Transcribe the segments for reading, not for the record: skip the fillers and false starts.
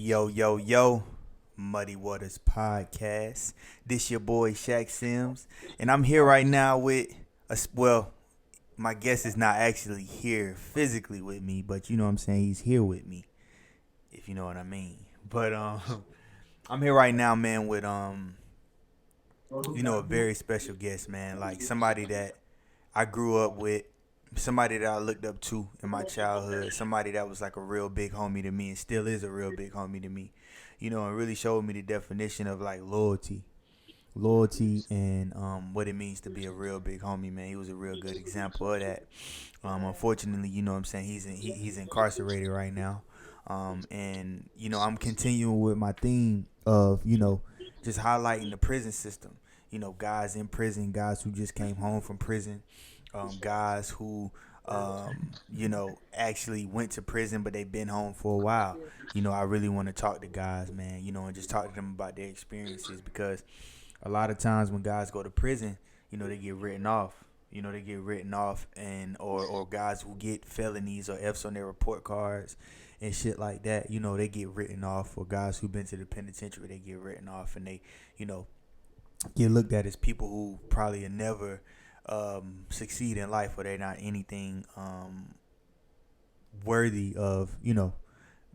Yo, Muddy Waterz podcast. This your boy Shaq Sims, and I'm here right now with my guest is not actually here physically with me, but you know what I'm saying, he's here with me, if you know what I mean. But I'm here right now, man, with a very special guest, man, like somebody that I grew up with, somebody that I looked up to in my childhood, somebody that was like a real big homie to me and still is a real big homie to me, and really showed me the definition of like loyalty and what it means to be a real big homie, man. He was a real good example of that. Unfortunately, you know what I'm saying, he's incarcerated right now. And I'm continuing with my theme of, just highlighting the prison system. Guys in prison, guys who just came home from prison, guys who actually went to prison but they've been home for a while. I really want to talk to guys, man, and just talk to them about their experiences, because a lot of times when guys go to prison, they get written off. They get written off, and or guys who get felonies or F's on their report cards and shit like that, they get written off. Or guys who've been to the penitentiary, they get written off, and they, get looked at as people who probably never succeed in life, or they're not anything worthy of,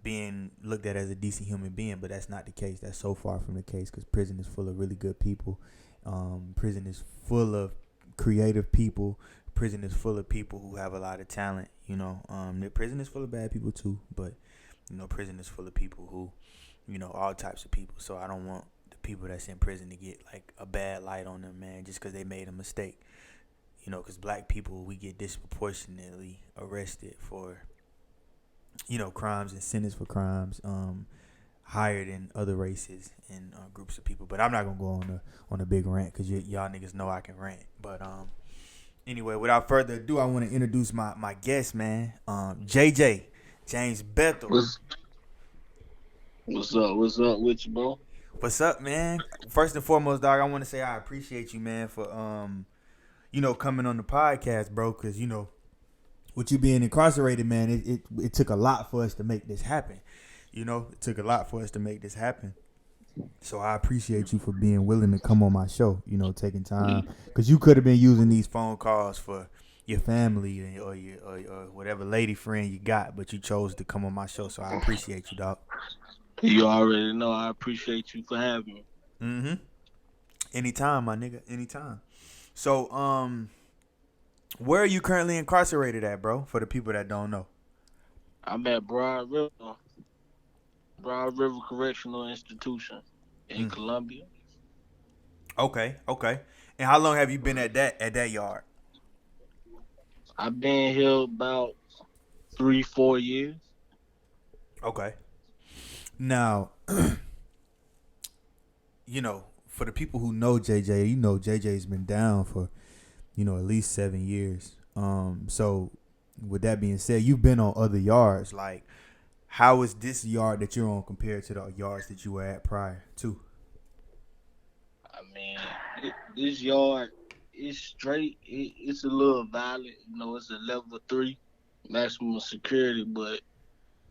being looked at as a decent human being. But that's not the case. That's so far from the case, because prison is full of really good people. Prison is full of creative people. Prison is full of people who have a lot of talent. The prison is full of bad people too, but prison is full of people who, all types of people. So I don't want the people that's in prison to get like a bad light on them, man, just because they made a mistake. Because black people, we get disproportionately arrested for, crimes and sentenced for crimes higher than other races and groups of people. But I'm not gonna go on a big rant, because y'all niggas know I can rant. But anyway, without further ado, I want to introduce my guest, man, JJ James Bethel. What's up with you, bro? What's up, man? First and foremost, dog, I want to say I appreciate you, man, for coming on the podcast, bro, because with you being incarcerated, man, it took a lot for us to make this happen. It took a lot for us to make this happen. So I appreciate you for being willing to come on my show, taking time, because you could have been using these phone calls for your family or whatever lady friend you got, but you chose to come on my show. So I appreciate you, dog. You already know I appreciate you for having me. Mm-hmm. Anytime, my nigga. Anytime. So, where are you currently incarcerated at, bro? For the people that don't know. I'm at Broad River Correctional Institution in Columbia. Okay. And how long have you been at that yard? I've been here about 3-4 years. Okay. Now, for the people who know JJ, JJ's been down for, at least 7 years. So with that being said, you've been on other yards. Like, how is this yard that you're on compared to the yards that you were at prior to? I mean, this yard is straight. It's a little violent. It's a level 3 maximum security, but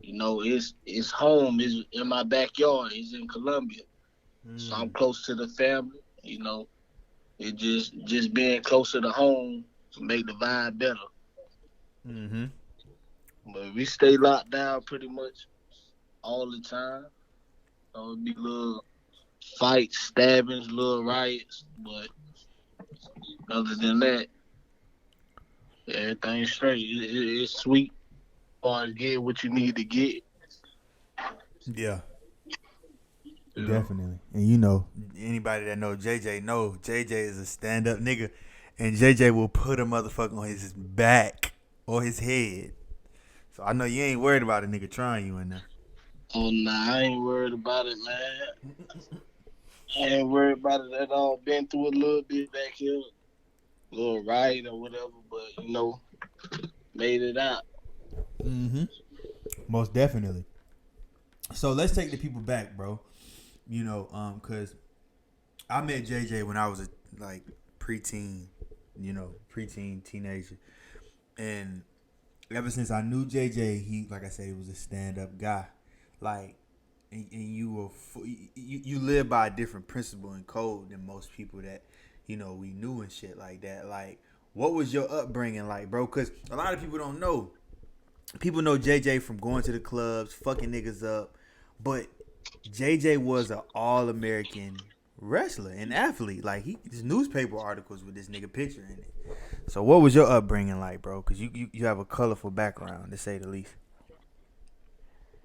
it's home. It's in my backyard. It's in Columbia, so I'm close to the family. It just being closer to home to make the vibe better. Mm-hmm. But we stay locked down pretty much all the time. So it'd be little fights, stabbings, little riots, but other than that, everything's straight. It's sweet. Or get what you need to get. Yeah. Definitely. And anybody that know JJ is a stand-up nigga, and JJ will put a motherfucker on his back or his head. So I know you ain't worried about a nigga trying you in there. Oh, nah, I ain't worried about it, man. I ain't worried about it at all. Been through a little bit back here, a little riot or whatever, but, made it out. Mm-hmm. Most definitely. So let's take the people back, bro. Cause I met JJ when I was a preteen, teenager, and ever since I knew JJ, he, like I said, he was a stand up guy. Like, and you live by a different principle and code than most people that we knew and shit like that. Like, what was your upbringing like, bro? Because a lot of people don't know. People know JJ from going to the clubs, fucking niggas up, but JJ was an all American wrestler and athlete. Like, his newspaper articles with this nigga picture in it. So what was your upbringing like, bro? Because you have a colorful background, to say the least.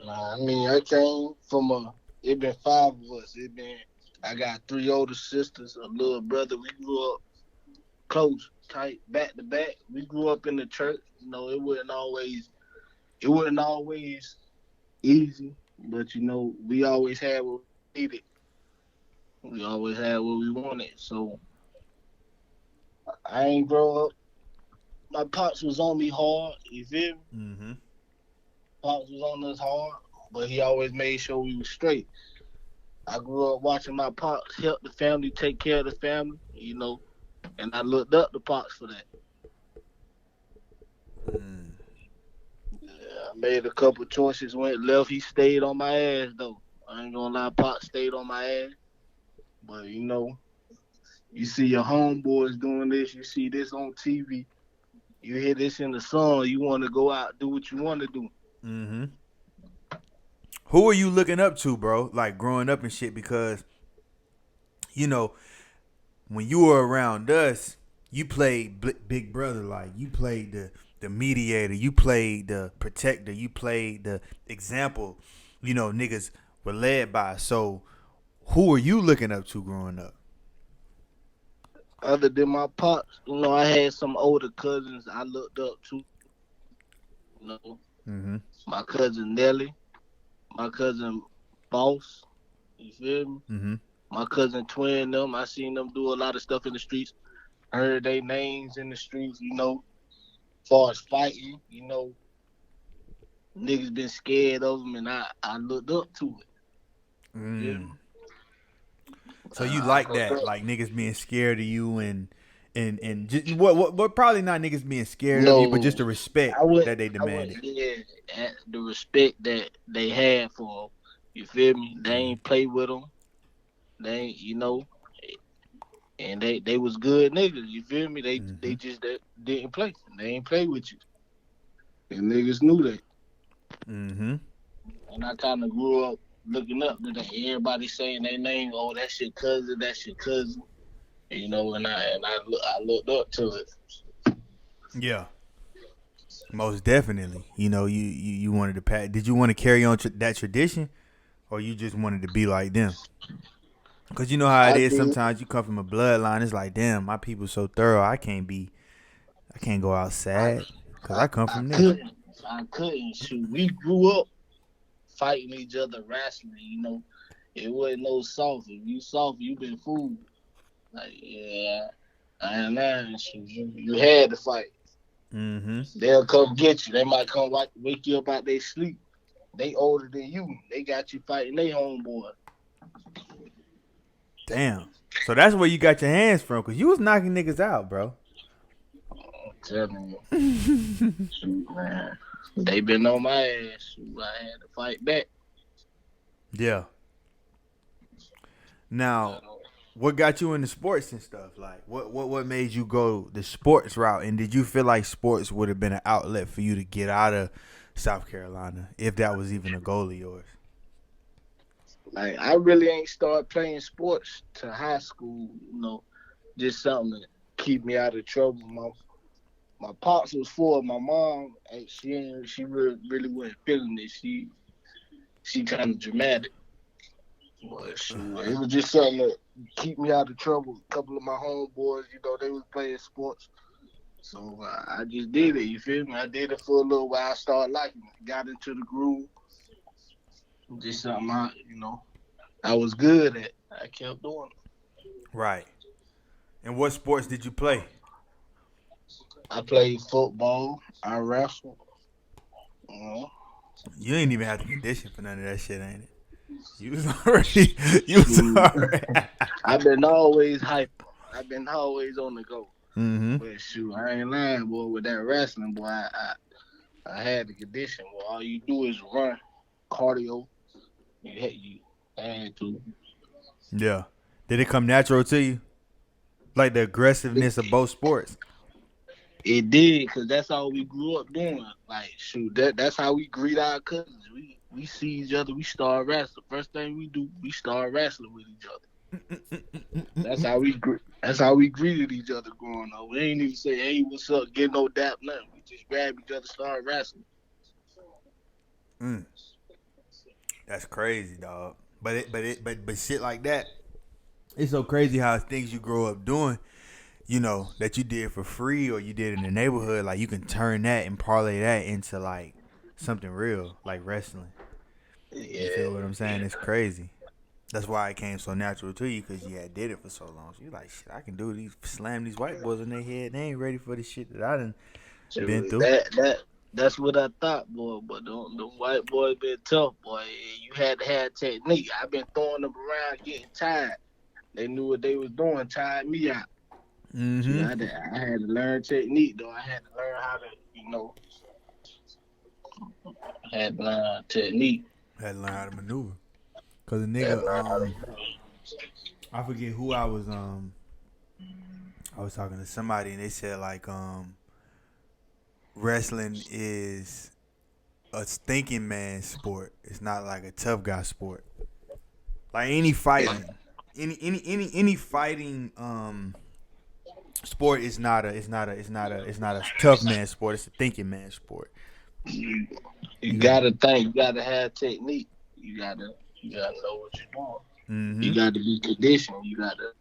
Nah, I mean, I came from it been five of us. I got three older sisters, a little brother. We grew up close, tight, back to back. We grew up in the church. It wasn't always easy, but we always had what we needed. We always had what we wanted. So I ain't grow up. My pops was on me hard. You feel me? Mm-hmm. Pops was on us hard, but he always made sure we was straight. I grew up watching my pops help the family, take care of the family, and I looked up to pops for that. Mm. Yeah, I made a couple choices, went left. He stayed on my ass though. I ain't gonna lie, pops stayed on my ass. But you see your homeboys doing this, you see this on TV, you hear this in the song, you want to go out, do what you want to do. Mm-hmm. Who are you looking up to, bro? Like, growing up and shit, because when you were around us, you played Big Brother. Like, you played the mediator, you played the protector, you played the example. Niggas were led by. So, who are you looking up to growing up? Other than my pops, I had some older cousins I looked up to. You know, Mm-hmm. my cousin Nelly, my cousin Boss. You feel me? Mm-hmm. My cousin Twin, them. I seen them do a lot of stuff in the streets. Heard their names in the streets. Far as fighting, niggas been scared of them, and I looked up to it. Yeah. Mm. So you I like looked that, up. like niggas being scared of you, and just, what probably not niggas being scared of you, but No, just the respect that they I would, demanded. yeah, the respect that they had for 'em. You feel me? They Mm-hmm. ain't play with them. They ain't, and they was good niggas. You feel me? They Mm-hmm. just didn't play. They ain't play with you, and niggas knew that. Mm-hmm. And I kind of grew up looking up to that. Everybody saying their name. Oh, that's your cousin. That's your cousin. I looked up to it. Yeah. Most definitely. You wanted to pass. Did you want to carry on that tradition, or you just wanted to be like them? Cause you know how it I is. did. Sometimes you come from a bloodline. It's like, damn, my people so thorough. I can't go out I, sad. Cause I, I come I from this. couldn't. I couldn't shoot. We grew up fighting each other, wrestling. It wasn't no soft. If you soft, you been fooled. Like, yeah, I ain't lying. Shoot, you had to fight. Mm-hmm. They'll come get you. They might come wake you up out their sleep. They older than you. They got you fighting their homeboy. Damn. So that's where you got your hands from, cause you was knocking niggas out, bro. I'm telling you, shoot, man. They been on my ass. Shoot, I had to fight back. Yeah. Now, what got you into sports and stuff? Like, what made you go the sports route? And did you feel like sports would have been an outlet for you to get out of South Carolina, if that was even a goal of yours? Like, I really ain't started playing sports to high school. Just something to keep me out of trouble. My pops was for it. My mom, she really wasn't feeling it. She kind of dramatic. But shoot, it was just something to keep me out of trouble. A couple of my homeboys, they was playing sports. So I just did it, you feel me? I did it for a little while. I started liking it. Got into the groove. Just something I was good at. I kept doing it. Right. And what sports did you play? I played football. I wrestled. You know. You ain't even have the condition for none of that shit, ain't it? You was already. You was Shoot. already. I've been always hyper. I've been always on the go. Mm-hmm. But shoot, I ain't lying, boy. With that wrestling, boy, I had the condition. Boy, all you do is run, cardio. You had to. Yeah. Did it come natural to you? Like the aggressiveness of both sports? It did, cause that's all we grew up doing. Like, shoot, that's how we greet our cousins. We see each other, we start wrestling. First thing we do, we start wrestling with each other. That's how we greeted each other growing up. We ain't even say, "Hey, what's up?" Get no dap, nothing. We just grab each other, start wrestling. Mm. That's crazy, dog. But shit like that, it's so crazy how things you grow up doing, that you did for free or you did in the neighborhood, like you can turn that and parlay that into like something real, like wrestling. You Yeah, feel what I'm saying? It's crazy. That's why it came so natural to you, because you had did it for so long. So you like, shit, I can do these, slam these white boys in their head. They ain't ready for the shit that I done been shoot, through. that's what I thought, boy. But the white boy been tough, boy. You had to have technique. I've been throwing them around, getting tired. They knew what they was doing, tired me out. See, Mm-hmm. I had to learn technique, though. I had to learn how to, I had to learn technique. Had to learn how to maneuver. Cause the I had nigga, to learn how to. I forget who I was talking to somebody and they said like, wrestling is a thinking man sport. It's not like a tough guy sport. Like any fighting, any fighting sport is not a tough man sport. It's a thinking man sport. You, you You got gotta think. You gotta have technique. You gotta know what you're doing. You mm-hmm. gotta be conditioned. You gotta.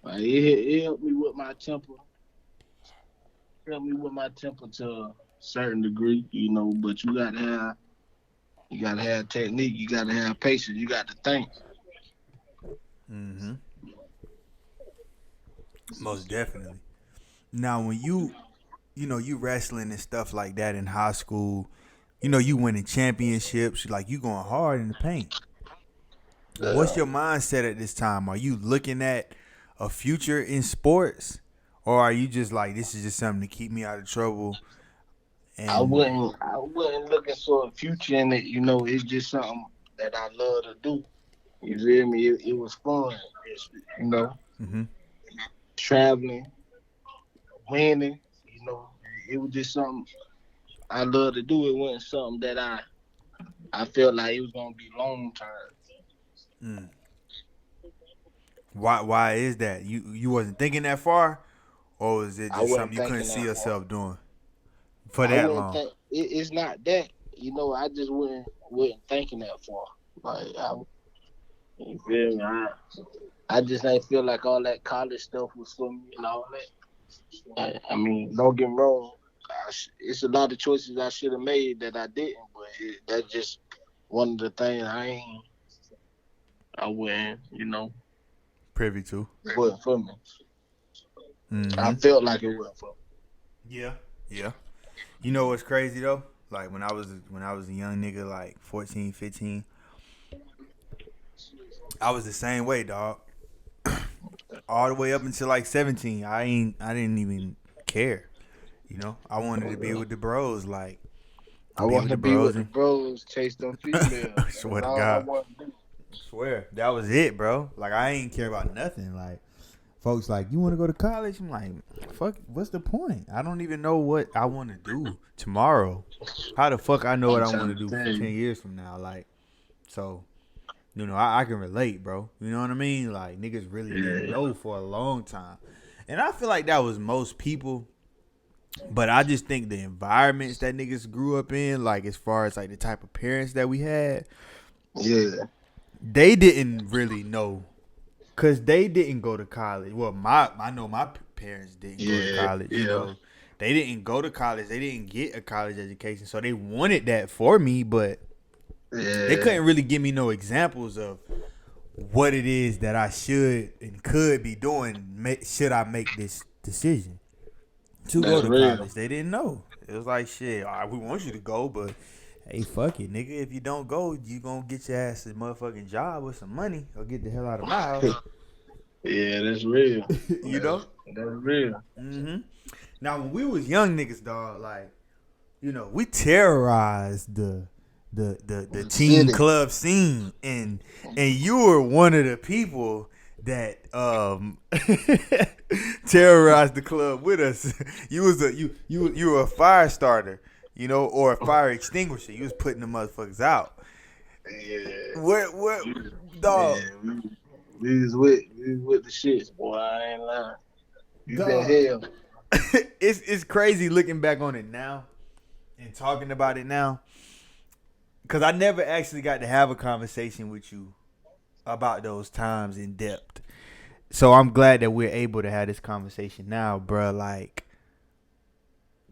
It helped me with my temper. Helped me with my temper to a certain degree, But you gotta have technique. You gotta have patience. You got to think. Mm-hmm. Most definitely. Now when you wrestling and stuff like that in high school, you winning championships, like you going hard in the paint. What's your mindset at this time? Are you looking at a future in sports, or are you just like, this is just something to keep me out of trouble? And I wasn't looking for a future in it. It's just something that I love to do. You feel me? It was fun. You know, mm-hmm. traveling, winning. You know, it was just something I love to do. It wasn't something that I felt like it was gonna be long term. Mm. Why is that? You wasn't thinking that far, or is it I just wasn't something you couldn't thinking see that far. yourself doing for I that wouldn't long? think it's not that. I just wasn't thinking that far. Like you feel me? I just ain't feel like all that college stuff was for me and all that. I mean, don't get me wrong. It's a lot of choices I should have made that I didn't, but that's just one of the things I wouldn't, Privy to. wasn't for me. I Mm-hmm. felt like it wasn't for me. Yeah. Yeah. You know what's crazy though? Like when I was a young nigga, like 14, 15, I was the same way, dog. All the way up until like 17, I didn't even care. I wanted to be with the bros, like I be want with to the be with bros, the and bros, chase them females. I That's swear to all I God, want to do. swear that was it, bro. Like I ain't care about nothing. Like folks, like, you want to go to college? I'm like, fuck. What's the point? I don't even know what I want to do tomorrow. How the fuck I know what I'm I want trying to to do tell for you. 10 years from now? Like, so I can relate, bro. You know what I mean? Like niggas really didn't Yeah. know for a long time, and I feel like that was most people. But I just think the environments that niggas grew up in, like as far as like the type of parents that we had, Yeah. they didn't really know, cause they didn't go to college. Well, I know my parents didn't go to Yeah. college. Yeah. They didn't go to college. They didn't get a college education, so they wanted that for me, but they Yeah. couldn't really give me no examples of what it is that I should and could be doing. Should I make this decision to go That's to real. college? They didn't know. It was like, shit, all right, we want you to go, but hey, fuck it, nigga. If you don't go, you gonna get your ass a motherfucking job with some money or get the hell out of my house. Yeah, that's real. you know? That's real. Mm-hmm. Now, when we was young niggas, dog, like, we terrorized the teen club scene, and you were one of the people that terrorized the club with us. You were a fire starter, or a fire extinguisher. You was putting the motherfuckers out. Yeah. What dog? Man, we was with the shits, boy. I ain't lying. You been hell. It's crazy looking back on it now and talking about it now, because I never actually got to have a conversation with you about those times in depth. So I'm glad that we're able to have this conversation now, bro. Like,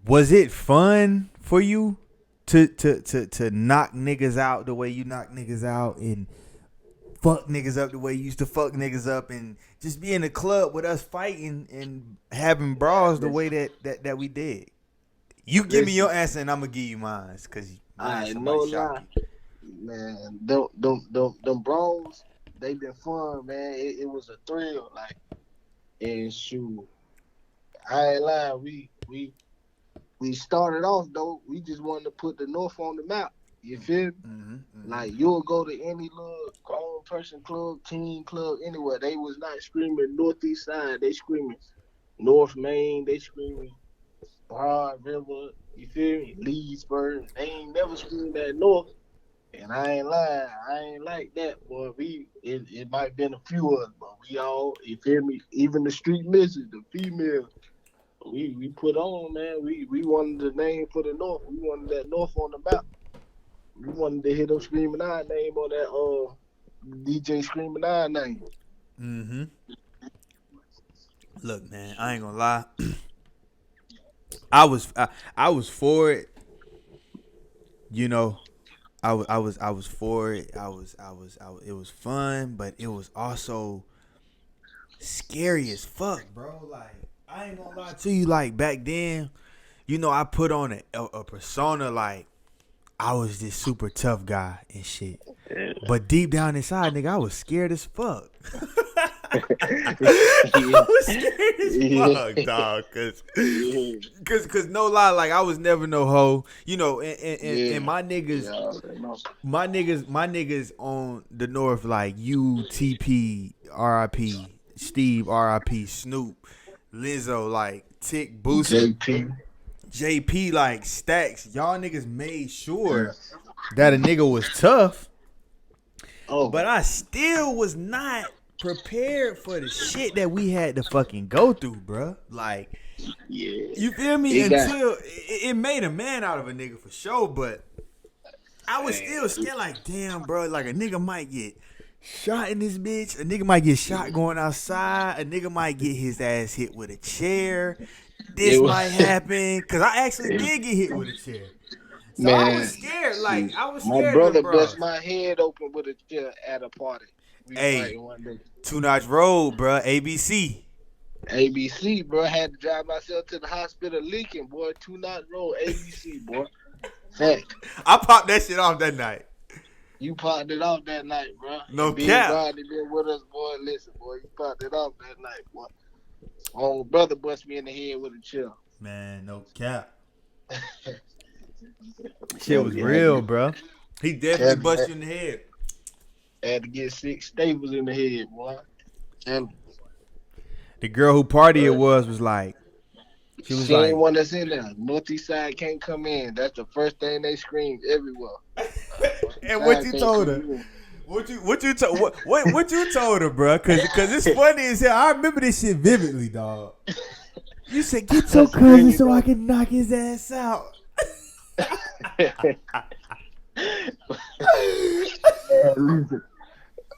was it fun for you to knock niggas out the way you knock niggas out, and fuck niggas up the way you used to fuck niggas up, and just be in the club with us fighting and having brawls the way that we did? You give me your answer and I'm gonna give you mine, because I no lie, man. Them brawls, they been fun, man. It was a thrill, like, and shoot, I ain't lying. We started off though. We just wanted to put the North on the map. You feel me? Mm-hmm. Like, you'll go to any little grown person club, teen club, anywhere. They was not screaming Northeast Side. They screaming North Main. They screaming Broad River. You feel me? Leesburg. They ain't never screamed that North. And I ain't lying. I ain't like that, boy. It might been a few of us, but we all, you feel me? Even the street misses, the females, we put on, man. We wanted the name for the North. We wanted that North on the map. We wanted to hear them screaming our name on that DJ screaming our name. Mm-hmm. Look, man, I ain't gonna lie. I was for it. I was for it. It was fun, but it was also scary as fuck, bro. Like, I ain't gonna lie to you. Like, back then, I put on a persona, like, I was this super tough guy and shit. Yeah. But deep down inside, nigga, I was scared as fuck. I was scared as fuck, dog. Cause no lie, like, I was never no hoe. And my niggas, my niggas on the North, like UTP, RIP, Steve, RIP, Snoop, Lizzo, like Tick, Boosie, JP, like Stacks. Y'all niggas made sure that a nigga was tough. Oh, but I still was not prepared for the shit that we had to fucking go through, bruh. Like, yeah, you feel me? Until it made a man out of a nigga for sure, but I was still scared. Like, damn, bro, like, a nigga might get shot in this bitch. A nigga might get shot going outside. A nigga might get his ass hit with a chair. This might happen, because I actually did get hit with a chair. So man, I was scared. Like, I was scared. My brother bust my head open with a chair at a party. Hey, 2 Notch Road, bro. ABC, bro. I had to drive myself to the hospital leaking, boy. 2 Notch Road, ABC, boy. Fact. I popped that shit off that night. You popped it off that night, bro. No cap. Rodney been with us, boy. Listen, boy. You popped it off that night, boy. My brother bust me in the head with a chair. Man, no cap. Shit was real, bro. He definitely bust you in the head. Had to get 6 staples in the head, boy. And the girl who party was like, she ain't one that's in there. Northeast Side can't come in. That's the first thing they screamed everywhere. And what you told her? What you told her, bro? Cause it's funny as hell. I remember this shit vividly, dog. You said, "Get your cousin so I can knock his ass out."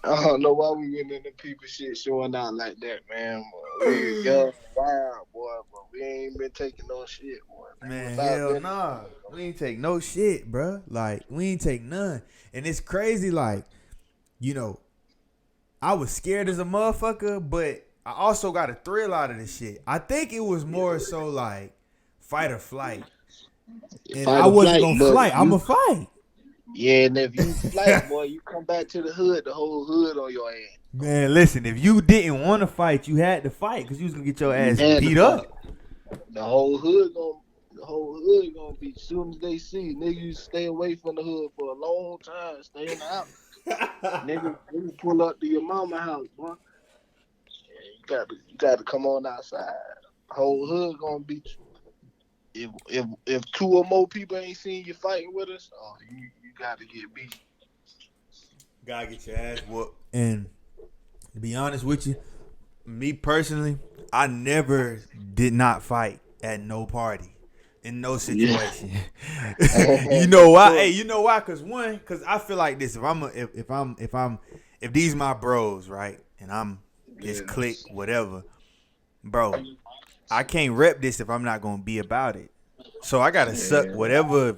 I don't know why we went into people shit showing out like that, man. We young, wild, boy, but we ain't been taking no shit, boy. Man, hell nah. We ain't take no shit, bro. Like, we ain't take none. And it's crazy, like, I was scared as a motherfucker, but I also got a thrill out of this shit. I think it was more so like fight or flight. And I wasn't going to fight. I'm going to fight. Yeah, and if you flight, boy, you come back to the hood, the whole hood on your ass. Man, listen, if you didn't want to fight, you had to fight because you was going to get your ass beat up. The whole hood The whole hood gonna be. As soon as they see niggas stay away from the hood for a long time, stay in the house. Niggas pull up to your mama house, boy. Yeah, you gotta come on outside. Whole hood gonna beat you. If two or more people ain't seen you fighting with us, oh, you gotta get beat. Gotta get your ass whooped. And to be honest with you, me personally, I never did not fight at no party. In no situation. Yeah. You know why? Hey, you know why? Cause I feel like this. If these my bros, right? And I'm this clique, whatever, bro, I can't rep this if I'm not gonna be about it. So I gotta suck whatever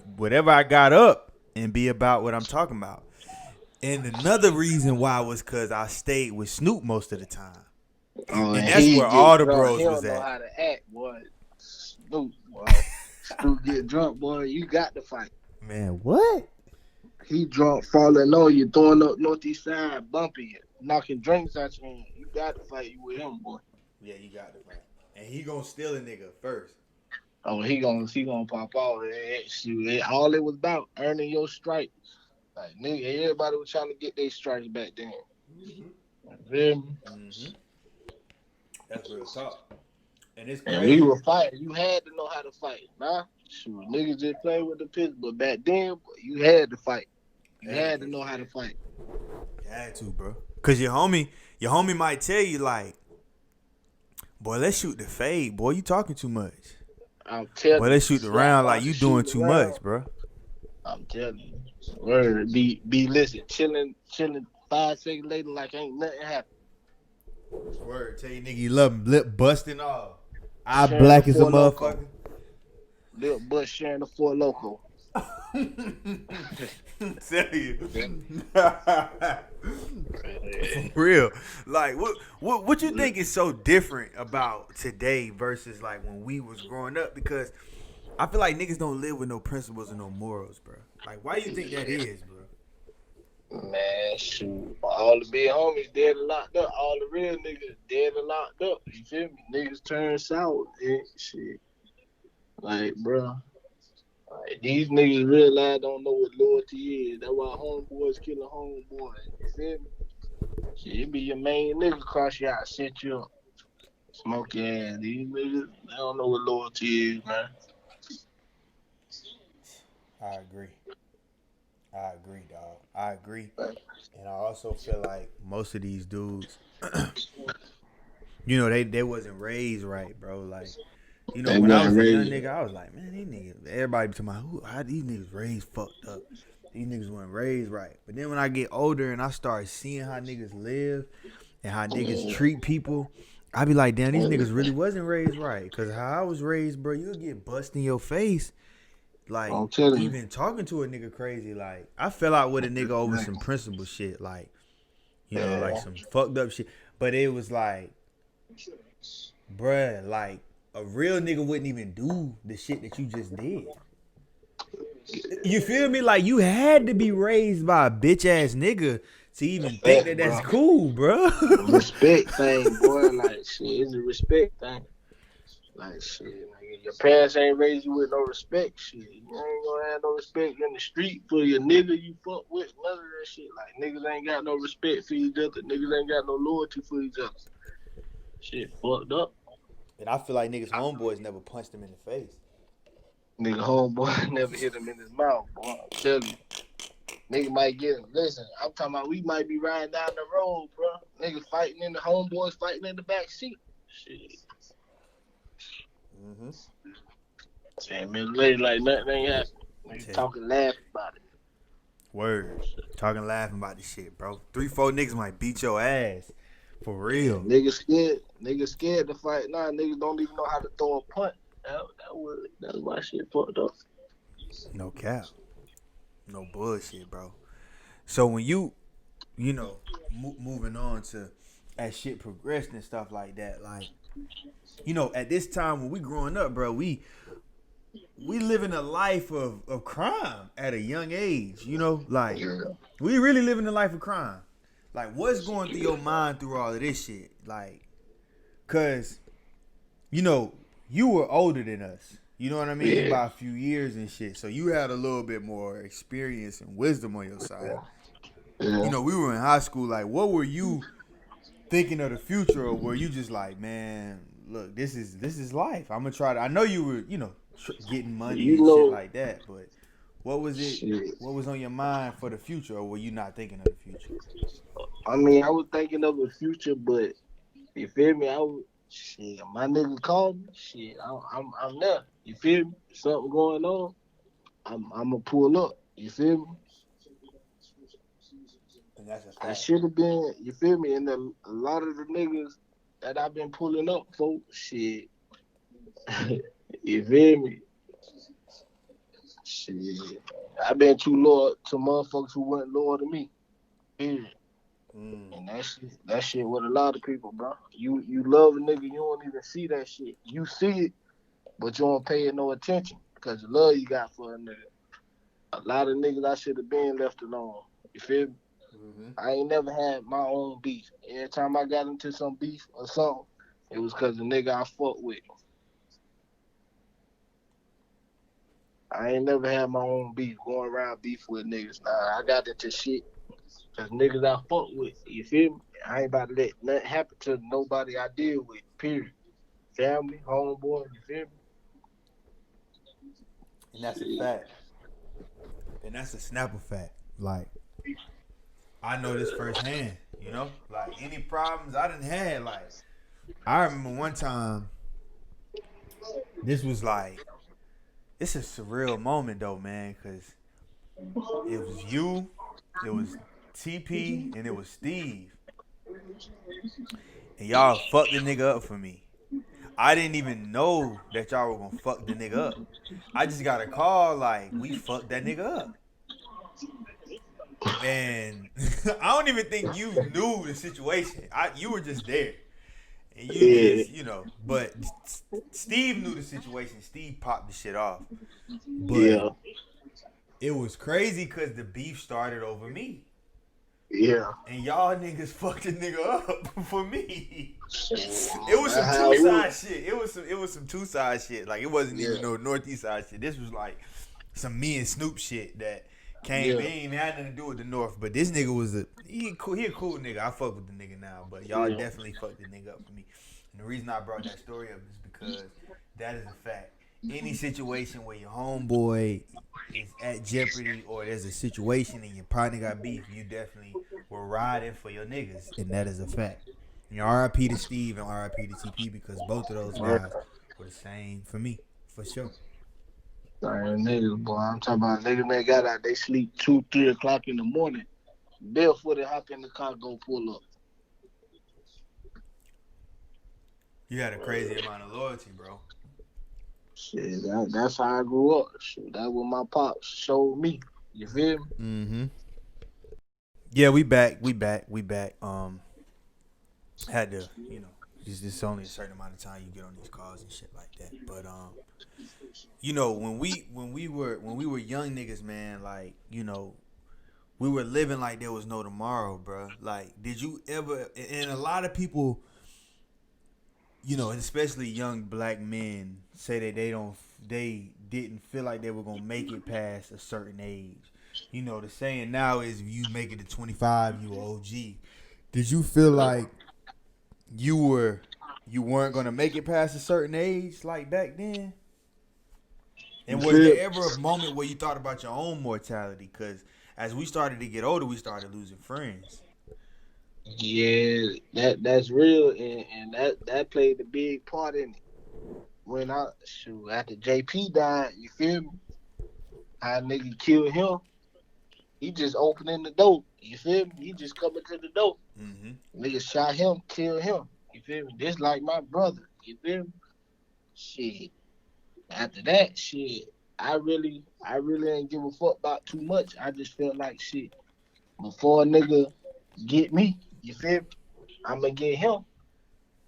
I got up and be about what I'm talking about. And another reason why was cause I stayed with Snoop most of the time. Oh, and that's where all the bros he was don't know at. how to act, boy. Snoop, boy. Snoop get drunk, boy. You got to fight. Man, what? He drunk, falling on you, throwing up northeast side, bumping you, knocking drinks out your hand. You got to fight with him, boy. Yeah, you got to fight. And he gonna steal a nigga first. Oh, he gonna pop off. Shoot, all it was about earning your stripes. Like nigga, everybody was trying to get their stripes back then. Mm-hmm. That's real talk. And it's crazy. And we were fighting. You had to know how to fight. Nah, shoot, niggas just play with the piss. But back then, you had to fight. You had to know how to fight. You had to, bro. Cause your homie might tell you like, boy, let's shoot the fade. Boy, you talking too much. I'm telling you. Boy, let's shoot the round like you doing too much, bro. I'm telling you. Word, be listen, chilling 5 seconds later like ain't nothing happened. Word, tell you nigga you love him, lip busting off. Eye black as a motherfucker. Lip bust sharing the 4 Loco. Tell you. For real. Like what you think is so different about today versus like when we was growing up? Because I feel like niggas don't live with no principles and no morals, bro. Like, why do you think that is, bro? Man, shoot. All the big homies dead and locked up. All the real niggas dead and locked up. You feel me? Niggas turn sour. Shit. Like, bro. Like, these niggas realize don't know what loyalty is. That's why homeboys killing homeboys. You feel me? Shit, it be your main nigga cross you out, set you up. Smoke your ass. These niggas, they don't know what loyalty is, man. I agree, dog. I agree. And I also feel like most of these dudes, you know, they wasn't raised right, bro. Like, you know, when I was a young nigga, I was like, man, these niggas, everybody be talking about how these niggas raised fucked up. These niggas weren't raised right. But then when I get older and I start seeing how niggas live and how niggas treat people, I be like, damn, these niggas really wasn't raised right. Because how I was raised, bro, you'll get bust in your face. Like, even talking to a nigga crazy, like, I fell out with a nigga over some principle shit, like, you know, like some fucked up shit. But it was like, bruh, like, a real nigga wouldn't even do the shit that you just did. You feel me? Like, you had to be raised by a bitch ass nigga to even think that that's cool, bro. Respect thing, boy. Like, shit, it's a respect thing. Like, shit, nigga, your parents ain't raised you with no respect, shit. You ain't gonna have no respect in the street for your nigga you fuck with, none of that shit. Like, niggas ain't got no respect for each other. Niggas ain't got no loyalty for each other. Shit fucked up. And I feel like niggas' homeboys never punched him in the face. Nigga homeboy never hit him in his mouth, boy. I'm telling you. Nigga might get him. Listen, I'm talking about we might be riding down the road, bro. Niggas fighting in the homeboys fighting in the back seat. Shit. 10 minutes later, like nothing ain't happened. Niggas talking, laughing about it. Word. Talking, laughing about this shit, bro. 3-4 niggas might beat your ass. For real. Niggas scared. Niggas scared to fight. Nah, niggas don't even know how to throw a punt. That's why shit fucked up. No cap. No bullshit, bro. So when you know, moving on to as shit progressed and stuff like that, like, you know, at this time when we growing up, bro, we living a life of crime at a young age, you know? Like, we really living a life of crime. Like, what's going through your mind through all of this shit? Like, cause, you know, you were older than us. You know what I mean? Yeah. By a few years and shit. So you had a little bit more experience and wisdom on your side. You Yeah. know, we were in high school. Like, what were you thinking of the future, or were you just like, man, look, this is life. I'm gonna try to. I know you were, getting money You and shit know, like that, but what was it? shit. What was on your mind for the future, or were you not thinking of the future? I mean, I was thinking of the future, but you feel me? I was shit. My nigga called me. Shit, I'm there. You feel me? Something going on. I'm gonna pull up. You feel me? And that's a I fact. should have been. You feel me? And a lot of the niggas that I've been pulling up for, shit. You feel me? Shit. I've been too loyal to motherfuckers who weren't loyal to me. Period. Mm. And that shit with a lot of people, bro. You love a nigga, you don't even see that shit. You see it, but you don't pay it no attention because the love you got for a nigga. A lot of niggas I should have been left alone. You feel me? Mm-hmm. I ain't never had my own beef. Every time I got into some beef or something, it was because the nigga I fucked with. I ain't never had my own beef, going around beef with niggas. Nah, I got into shit because niggas I fuck with. You feel me? I ain't about to let nothing happen to nobody I deal with, period. Family, homeboy, you feel me? And that's a Shit. fact. And that's a snapper fact. Like, I know this firsthand. Like any problems I done had. Like, I remember one time. This was like, it's a surreal moment though, man, because it was you, it was TP, and it was Steve. And y'all fucked the nigga up for me. I didn't even know that y'all were gonna fuck the nigga up. I just got a call like, we fucked that nigga up. And I don't even think you knew the situation. You were just there. And you Yeah, just, but Steve knew the situation. Steve popped the shit off. But yeah, it was crazy because the beef started over me. yeah. And y'all niggas fucked the nigga up for me. It So, was that's some how two it side was. shit. It was some two side shit. Like it wasn't even Yeah, no northeast side shit. This was like some me and Snoop shit that came. It yeah, ain't had nothing to do with the north. But this nigga was he a cool nigga. I fuck with the nigga now. But y'all yeah. definitely fucked the nigga up for me. And the reason I brought that story up is because that is a fact. Any situation where your homeboy is at jeopardy or there's a situation and your partner got beef, you definitely were riding for your niggas, and that is a fact. And RIP to Steve and RIP to TP because both of those Right. guys were the same for me, for sure. Sorry, niggas, boy. I'm talking about niggas that got out, they sleep 2, 3 o'clock in the morning. Barefooted, hop in the car, go pull up. You had a crazy amount of loyalty, bro. Shit, that's how I grew up. Shit, that's what my pops showed me. You feel me? Mm-hmm. Yeah, we back. We back. We back. Had to, it's only a certain amount of time you get on these calls and shit like that. But when we were young niggas, man, like, we were living like there was no tomorrow, bro. Like, did you ever? And a lot of people, especially young black men, say that they didn't feel like they were gonna make it past a certain age. The saying now is if you make it to 25, you OG. Did you feel like you weren't gonna make it past a certain age like back then? You And was feel? there ever a moment where you thought about your own mortality? Because as we started to get older, we started losing friends. Yeah, that's real, and that played a big part in it. When I shoot after JP died, you feel me? How nigga killed him? He just opening the door. You feel me? He just coming to the door. Mm-hmm. Nigga shot him, killed him. You feel me? This like my brother. You feel me? Shit. After that, shit, I really ain't give a fuck about too much. I just felt like shit. Before a nigga get me, you feel me? I'ma get him.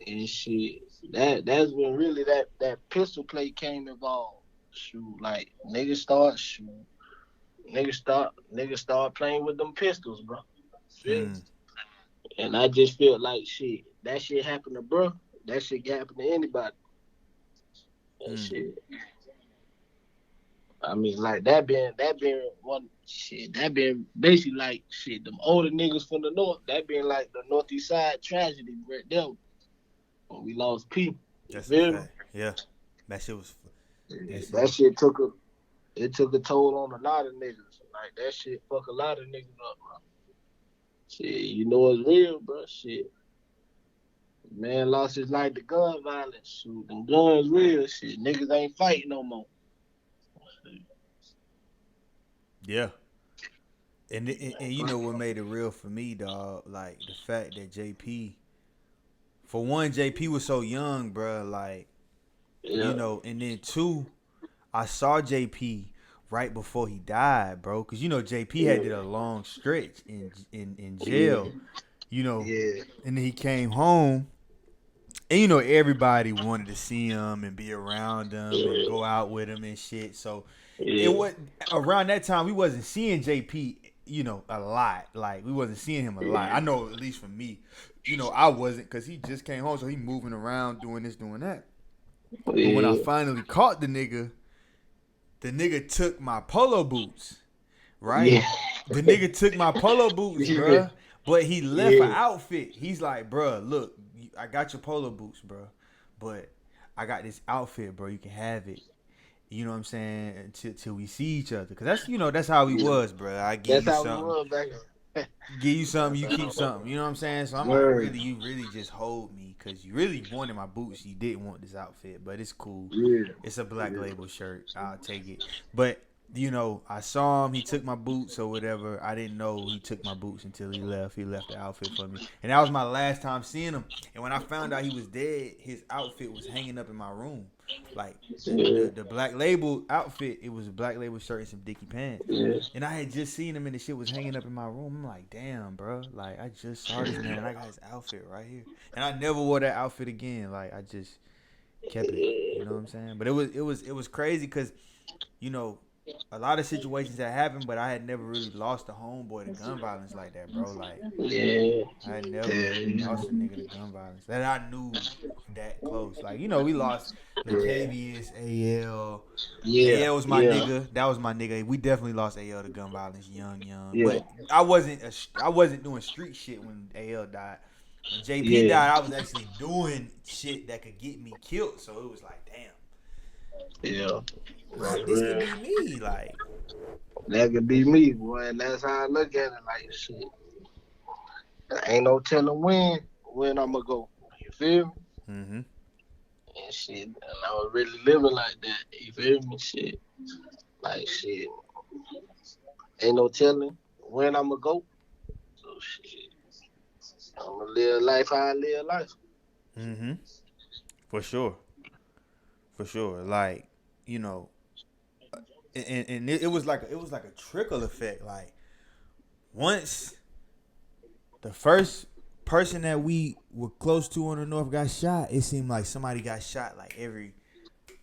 And shit. That's when really that pistol play came involved. Shoot, like niggas start playing with them pistols, bro. Feel me? Mm. And I just felt like shit. That shit happened to bro. That shit can happen to anybody. That Mm. shit. I mean, like that been one shit. That been basically like shit. Them older niggas from the north. That been like the northeast side tragedy right there when we lost people. You That's a feel me? fact. Yeah, that shit was. That shit That was. shit took a toll on a lot of niggas. Like that shit fuck a lot of niggas up, bro. Shit, you know it's real, bro. Shit, man lost his life to gun violence. Shoot, them guns real. Shit, niggas ain't fighting no more. Yeah. And you know what made it real for me, dog? Like the fact that JP, for one, JP was so young, bro. Like, Yeah, and then two, I saw JP right before he died, bro. Cause JP had yeah, did a long stretch in yeah, jail, you know, yeah, and then he came home, and everybody wanted to see him and be around him and yeah, go out with him and shit. So it yeah, was around that time we wasn't seeing JP, a lot. Like we wasn't seeing him a lot. I know at least for me, I wasn't because he just came home, so he moving around doing this, doing that. But when I yeah, finally caught the nigga took my polo boots, right? yeah, The nigga took my polo boots, yeah, bruh. But he left an yeah, outfit. He's like, bruh, look, I got your polo boots, bruh. But I got this outfit, bro. You can have it. You know what I'm saying? Until we see each other. Because that's how we yeah. was, bro. I give That's you how we something. was back then. Give you something, That's you keep how. something. You know what I'm saying? So I'm like, Word. really, you really just hold me because you really wanted my boots. You didn't want this outfit, but it's cool. Yeah, It's a black yeah, label shirt. I'll take it. But I saw him. He took my boots or whatever. I didn't know he took my boots until he left. He left the outfit for me, and that was my last time seeing him. And when I found out he was dead, his outfit was hanging up in my room. Like yeah, the black label outfit, it was a black label shirt and some Dickie pants. yeah. And I had just seen him and the shit was hanging up in my room. I'm like, damn, bro. Like, I just saw this man and I got his outfit right here. And I never wore that outfit again. Like, I just kept it. You know what I'm saying? But it was crazy because, you know, a lot of situations that happened, but I had never really lost a homeboy to gun violence like that, bro. Like, Yeah, I had never really yeah, lost a nigga to gun violence that I knew that close. Like, we lost yeah, Lacavius, AL. yeah, AL was my yeah, nigga. That was my nigga. We definitely lost AL to gun violence, young. yeah, But I wasn't doing street shit when AL died. When JP yeah, died, I was actually doing shit that could get me killed. So it was like, damn, yeah. like That's this could real. be me. Like, That could be me, boy. And that's how I look at it. Like shit, ain't no telling when I'ma go. You feel me? mm-hmm. And shit, and I was really living like that. You feel me? Shit, like shit, ain't no telling when I'ma go. So shit, I'ma live life how I live life. Mm-hmm. For sure. For sure. Like, you know, and it was like a trickle effect. Like once the first person that we were close to on the north got shot, it seemed like somebody got shot like every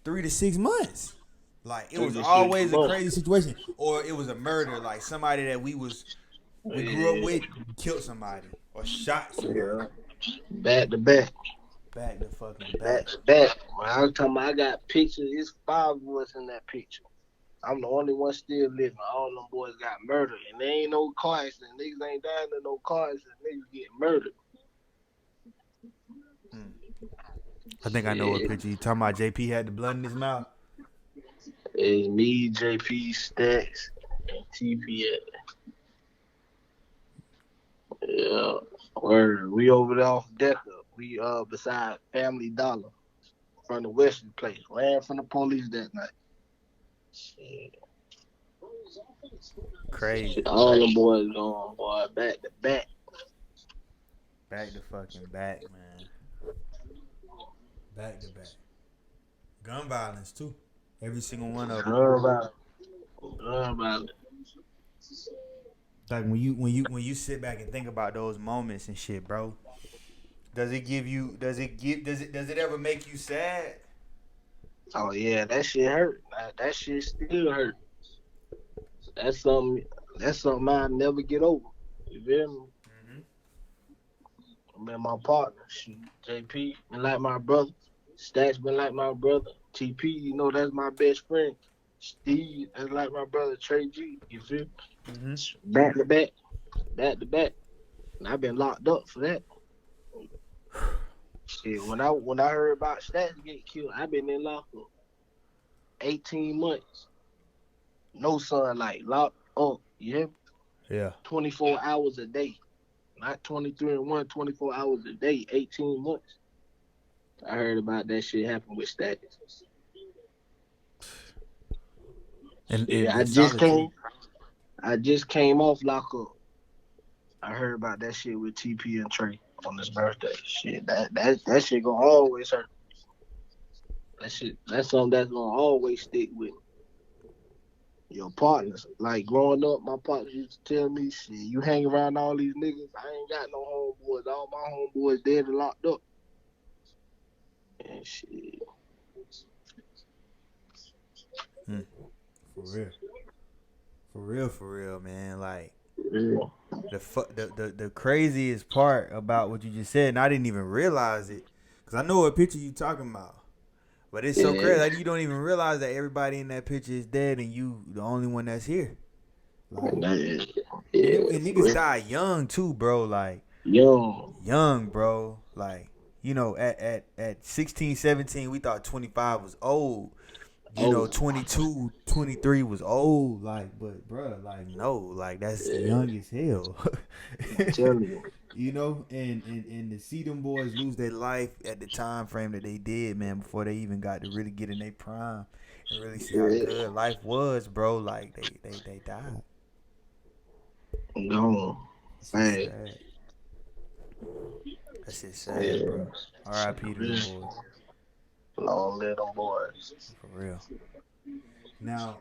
3 to 6 months. Like it was 36 always a months. crazy situation, or it was a murder. Like somebody that we grew up Yeah, with killed somebody or shot somebody. yeah. Back to back. Back to fucking Back back. to back. When I was talking about I got pictures, it's 5 of us in that picture. I'm the only one still living. All them boys got murdered. And there ain't no car accident. Niggas ain't dying in no car accident. Niggas getting murdered. Hmm. I think I know what Shit. picture you talking about. JP had the blood in his mouth. It's me, JP, Stacks, and TP. Yeah. Word. We over there off Decker. We beside Family Dollar from the Western place. Ran from the police that night. Shit. Crazy. Shit. All them boys going, boy, back to back. Back to fucking back, man. Back to back. Gun violence too. Every single one of them. Girl about it. Girl about it. Like when you sit back and think about those moments and shit, bro. Does it ever make you sad? Oh yeah, that shit hurt. That shit still hurt. That's something. That's something I never get over. You feel me? Mm-hmm. Man, my partner, shoot, JP, been like my brother. Stacks been like my brother. TP, you know that's my best friend. Steve, that's like my brother Trey G. You feel? Mm-hmm. Back to back, back to back. And I've been locked up for that. Shit, when I heard about Stats get killed, I've been in lockup 18 months. No sunlight, locked up. You hear me? Yeah. 24 hours a day. Not 23 and 1, 24 hours a day, 18 months. I heard about that shit happen with Stats. And Yeah, the solitude. I just came off lockup. I heard about that shit with TP and Trey on his birthday. Shit, that shit gonna always hurt. That shit, that's something that's gonna always stick with your partners. Like growing up, my partners used to tell me, "Shit, you hang around all these niggas. I ain't got no homeboys. All my homeboys dead and locked up." And shit, Mm, for real. For real, man. Like yeah, the craziest part about what you just said, and I didn't even realize it, cause I know what picture you talking about. But it's so yeah, crazy. Like you don't even realize that everybody in that picture is dead, and you the only one that's here. Like, and and for niggas real. die young too, bro. Like Yo, young, bro. Like at 16, 17, we thought 25 was old. oh, 22, 23 was old, like, but bruh, like, no, like, that's yeah, young as hell. I'm telling you, And to see them boys lose their life at the time frame that they did, man, before they even got to really get in their prime and really see how yeah, good life was, bro, like, they died. gone, It's just man, sad. That's just sad, yeah, bro. R.I.P. to them yeah. boys, Long live them boys. for real. Now,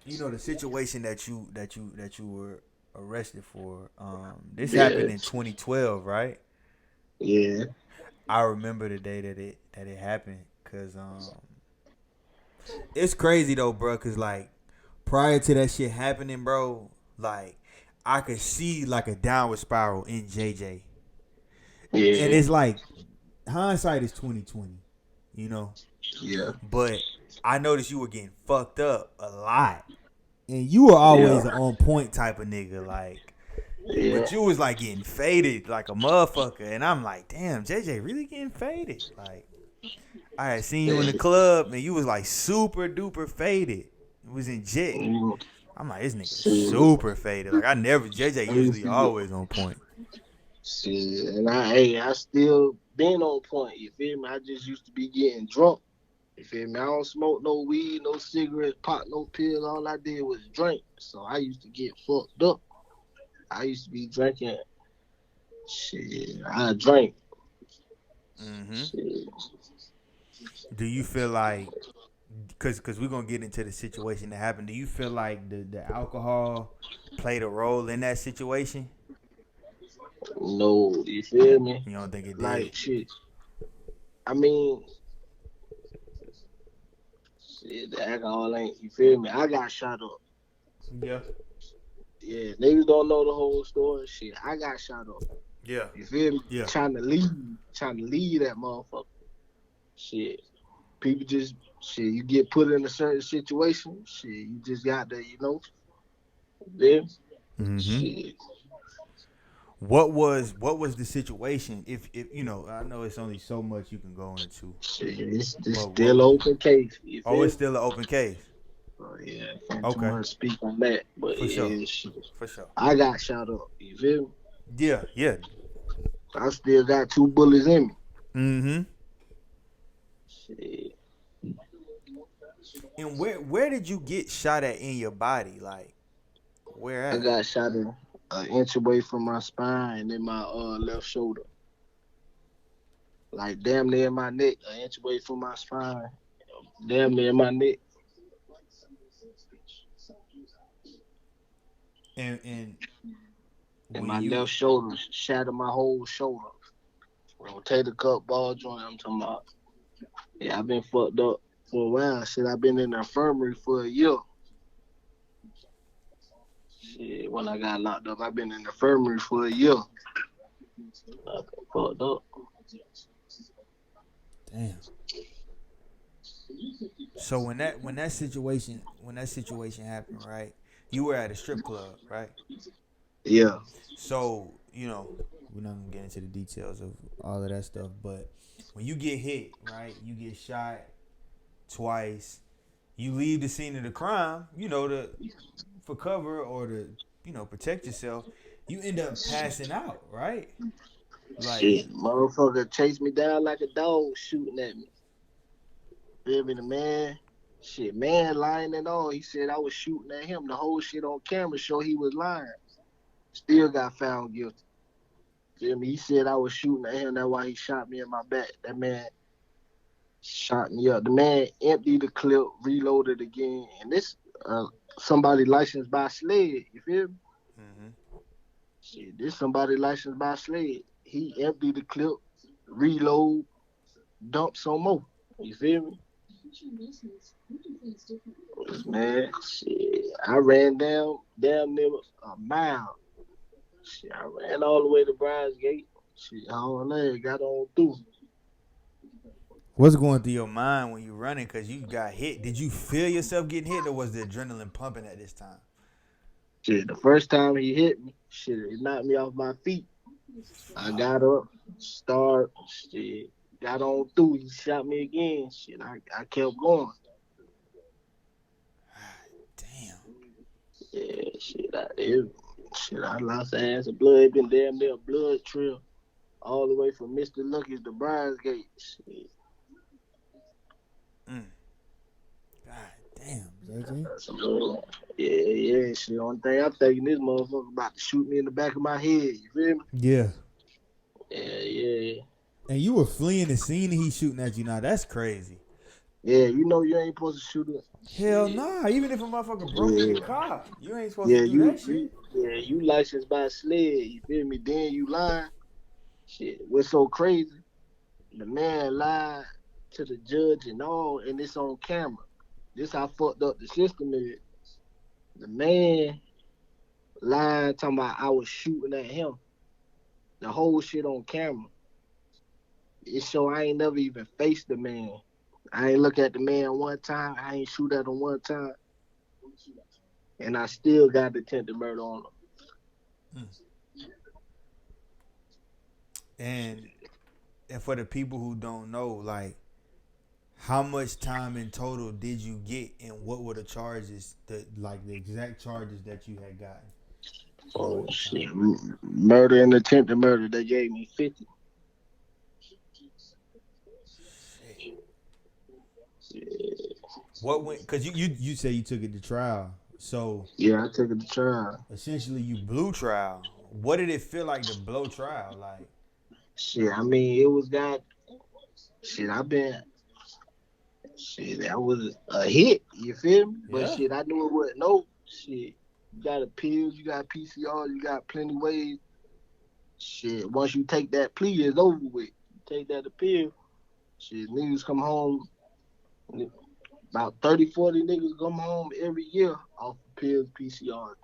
the situation that you were arrested for. This happened Yeah, in 2012, right? yeah, I remember the day that it happened, cause it's crazy though, bro. Cause like prior to that shit happening, bro, like I could see like a downward spiral in JJ, and yeah, it's like hindsight is 2020, you know. yeah, But I noticed you were getting fucked up a lot, and you were yeah, always an on point type of nigga, like. yeah, But you was like getting faded like a motherfucker, and I'm like, damn, JJ really getting faded. Like I had seen you in yeah. the club, and you was like super duper faded. It was in jet. Mm, I'm like, this nigga shit, super faded. Like I never JJ I used usually to get always on point. shit, and I still been on point. You feel me? I just used to be getting drunk. You feel me? I don't smoke no weed, no cigarettes, pop no pills. All I did was drink. So I used to get fucked up. I used to be drinking. Shit, I drank. Hmm. Shit. Do you feel like, cause we're gonna get into the situation that happened? Do you feel like the alcohol played a role in that situation? No, you feel me? You don't think it did? Like shit. I mean, shit, the alcohol ain't. You feel me? I got shot up. Yeah. Yeah, niggas don't know the whole story. Shit, I got shot up. Yeah. You feel me? Yeah. Trying to leave that motherfucker. Shit, people just shit. You get put in a certain situation. Shit, you just got to, then Mm-hmm. shit. What was the situation? If I know it's only so much you can go into, Shit, it's but what still was? open case. You Oh, feel it's me? still an open case. Yeah, can't too Okay, much speak on that. But for sure, yeah, shit. for sure. I got shot up. You feel me? Yeah, yeah. I still got 2 bullets in me. Mm-hmm. Shit. And where did you get shot at in your body? Like where I at? got shot an inch away from my spine and in my left shoulder. Like damn near my neck, an inch away from my spine. Damn near my neck. And And when my you left shoulder shattered my whole shoulder. Rotator cuff ball joint, I'm talking about. Yeah, I've been fucked up for a while. Shit, I've been in the infirmary for a year. Shit, when I got locked up, I've been in the infirmary for a year. I've been fucked up. damn, So when that situation happened, right? You were at a strip club, right? Yeah. So we're not gonna get into the details of all of that stuff, but when you get hit, right? You get shot twice. You leave the scene of the crime, to for cover or to protect yourself. You end up passing out, right? Like, Shit, motherfucker chased me down like a dog shooting at me. Feel me, the man? Shit, man lying and all. He said I was shooting at him. The whole shit on camera show he was lying. Still got found guilty. Feel me? He said I was shooting at him. That's why he shot me in my back. That man shot me up. The man emptied the clip, reloaded again, and this somebody licensed by SLED. You feel me? mm-hmm. Shit, this somebody licensed by SLED. He emptied the clip, reload, dump some more. You feel me? Man, shit, I ran down damn near a mile. Shit, I ran all the way to Brian's Gate. Shit, I don't know, got on through. What's going through your mind when you're running? Cause you got hit. Did you feel yourself getting hit, or was the adrenaline pumping at this time? Shit, the first time he hit me, shit, it knocked me off my feet. I got up, start, shit, got on through. He shot me again. Shit, I kept going. Damn. Yeah, I lost ass of blood. It been damn near a blood trail all the way from Mr. Lucky's to Brian's Gate. Shit. Mm. God damn, JJ. Yeah. Shit, only thing I'm thinking this motherfucker about to shoot me in the back of my head. You feel me? Yeah. Yeah. And you were fleeing the scene and he's shooting at you now. That's crazy. Yeah, you know you ain't supposed to shoot it. Hell nah. Even if a motherfucker broke in your Yeah. car, you ain't supposed to Yeah, do that shit. you licensed by SLED. You feel me? Then you lying. Shit, what's so crazy? The man lied to the judge and all, and it's on camera. This how fucked up the system is. The man lied talking about I was shooting at him. The whole shit on camera. It show I ain't never even faced the man. I ain't look at the man one time. I ain't shoot at him one time. And I still got attempted murder on him. Mm. And for the people who don't know, like, how much time in total did you get, and what were the charges, the exact charges that you had gotten Oh during that shit. time? Murder and attempted murder, they gave me 50. Shit. Yeah, What went? Cause you say you took it to trial, so yeah, I took it to trial. essentially you blew trial. What did it feel like to blow trial? Like, Shit, I mean, it was got shit. I've been shit. That was a hit. You feel me? But yeah. shit, I knew it wasn't no shit. You got appeals, you got PCR, you got plenty ways. Shit, once you take that plea, it's over with. You take that appeal, shit, niggas come home. About 30, 40 niggas come home every year off appeals, PCR.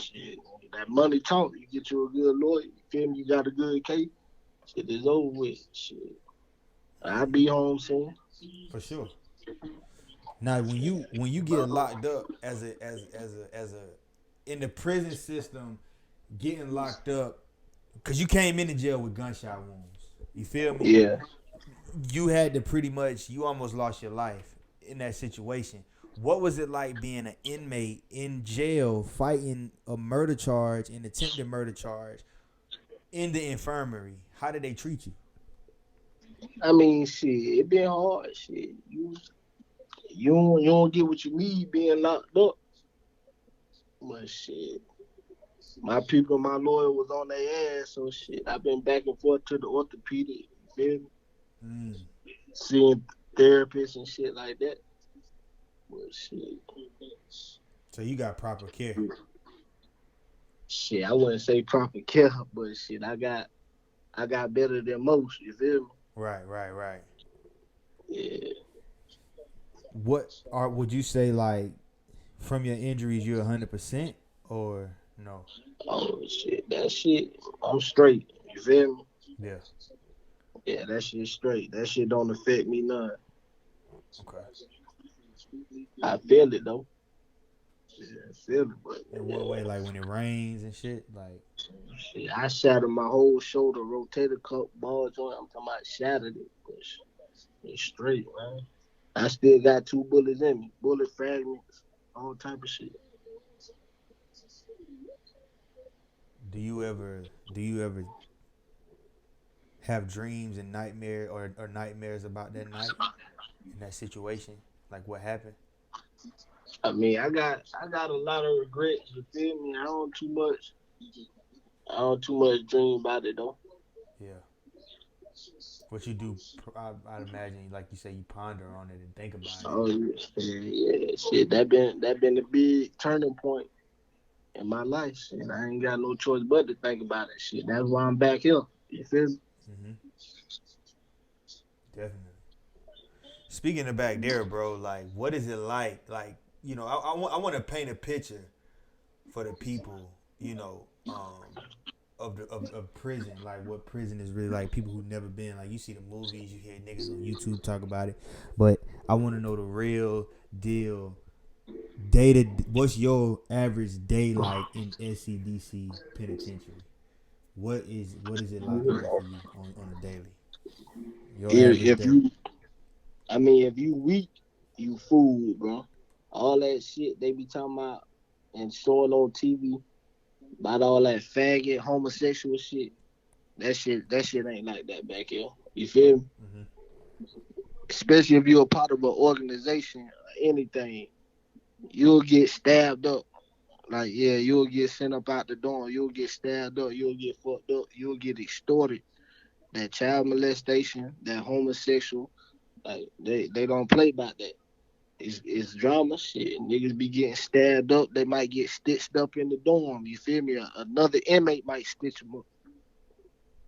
Shit, that money talk. You get you a good lawyer. You feel me? You got a good case. Shit is over with. Shit, I be home soon. For sure. Now, when you get locked up as a in the prison system, getting locked up because you came into jail with gunshot wounds. You feel me? Yeah. You had to you almost lost your life in that situation. What was it like being an inmate in jail fighting a murder charge, an attempted murder charge in the infirmary? How did they treat you? I mean, shit, it been hard. Shit, you don't get what you need being locked up. But shit, my people, my lawyer was on their ass. So shit, I've been back and forth to the orthopedic. You feel me? Mm. Seeing therapists and shit like that. But So you got proper care. shit, I wouldn't say proper care, but shit, I got better than most. You feel me? Right. Yeah. Would you say, like, from your injuries you're 100% or no? Oh shit, that shit, I'm straight. You feel me? Yeah. Yeah, that shit straight. That shit don't affect me none. Okay. I feel it though. Yeah, I feel it, but In what way? Like when it rains and shit? Like, shit, I shattered my whole shoulder rotator cuff ball joint. I'm talking about shattered it, but it's straight, man. I still got 2 bullets in me, bullet fragments, all type of shit. do you ever have dreams and or nightmares about that night in that situation? Like what happened? I mean, I got a lot of regrets. You feel me? I don't too much dream about it though. Yeah. What you do, I'd imagine, like you say, you ponder on it and think about it. Oh yeah, yeah, shit. That been a big turning point in my life. Shit, I ain't got no choice but to think about it. Shit, that's why I'm back here. You feel me? Hmm. Definitely. Speaking of back there, bro, like, what is it like? Like, I want to paint a picture for the people, of prison, like what prison is really like. People who never been, like, you see the movies, you hear niggas on YouTube talk about it, but I want to know the real deal. What's your average day like in SCDC penitentiary? What is it like there for you on a daily? Your average If day. you, I mean, if you weak, you fool, bro. All that shit they be talking about and showing on TV about all that faggot homosexual shit. That shit ain't like that back here. You feel me? Hmm. Especially if you're a part of an organization or anything, you'll get stabbed up. Like, yeah, you'll get sent up out the door. You'll get stabbed up. You'll get fucked up. You'll get extorted. That child molestation, that homosexual, like they don't play about that. It's drama shit. Niggas be getting stabbed up. They might get stitched up in the dorm. You feel me? Another inmate might stitch them up.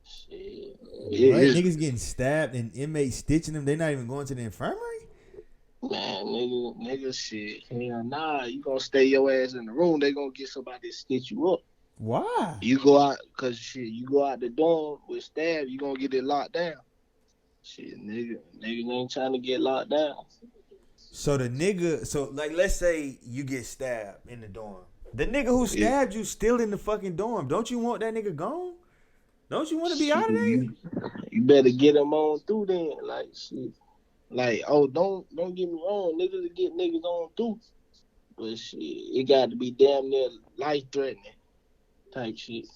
Shit. What, It's niggas getting stabbed and inmates stitching them? They not even going to the infirmary? Man, nigga, shit. Hell nah, you gonna stay your ass in the room. They gonna get somebody to stitch you up. Why? You go out, cause shit, you go out the dorm with stab, you gonna get it locked down. Shit, niggas ain't trying to get locked down. So the nigga, like, let's say you get stabbed in the dorm. The nigga who Yeah, stabbed you still in the fucking dorm. Don't you want that nigga gone? Don't you want to be out shit, of there? you better get them on through then. Like shit, like oh, don't get me wrong, niggas will get niggas on through, but shit, it got to be damn near life threatening type shit.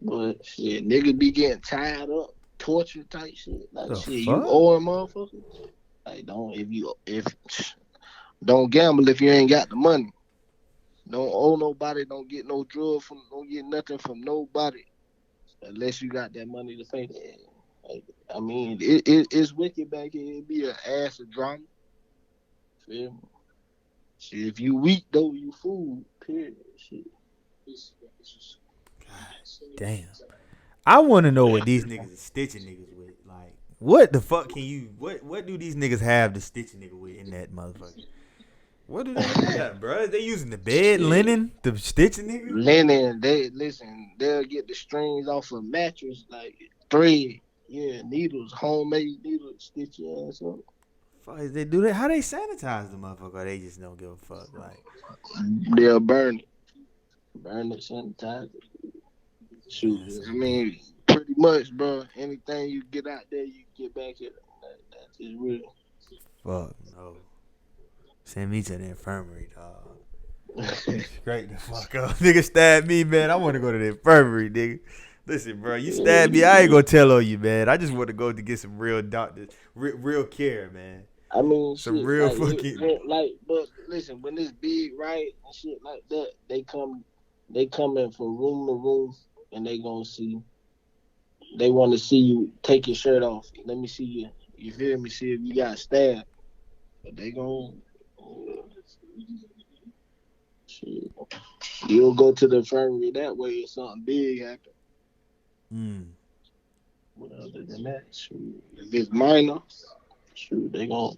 But shit, niggas be getting tied up, torture type shit. Like The shit, you fuck? owe a motherfucker. Like don't gamble if you ain't got the money. Don't owe nobody. Don't get nothing from nobody unless you got that money to pay that. Like, I mean, it's wicked back here. It be an ass of drama. Feel me? Shit, if you weak though, you fool. Period. Shit. Damn. I want to know what these niggas is stitching niggas with. Like, what the fuck can you? What do these niggas have to stitch a nigga with in that motherfucker? What do they have, bro? They using the bed Shit. linen to stitch a nigga? Linen, they'll get the strings off a mattress like thread. Yeah, needles, homemade needles, stitch your ass up. Fuck, they do that? How they sanitize the motherfucker? Or they just don't give a fuck. Like, They'll burn it, sanitize it. Shoot, man, I some bull. mean, pretty much, bro. Anything you get out there, you get back here. That is real. Fuck no. Send me to the infirmary, dog. Straight the fuck up. Nigga stabbed me, man. I want to go to the infirmary, nigga. Listen, bro, you stabbed me. I ain't gonna tell on you, man. I just want to go to get some real doctors, real care, man. I mean, Some shit, real fucking. but listen, when it's big, right, and shit like that, they coming from room to room, and they gonna see, they want to see you take your shirt off. Let me see you. You feel me? See if you got stabbed. But they gonna, shit, you'll go to the infirmary that way if something big happen. Mm. But other than that, shoot, if it's minor, shoot, they gonna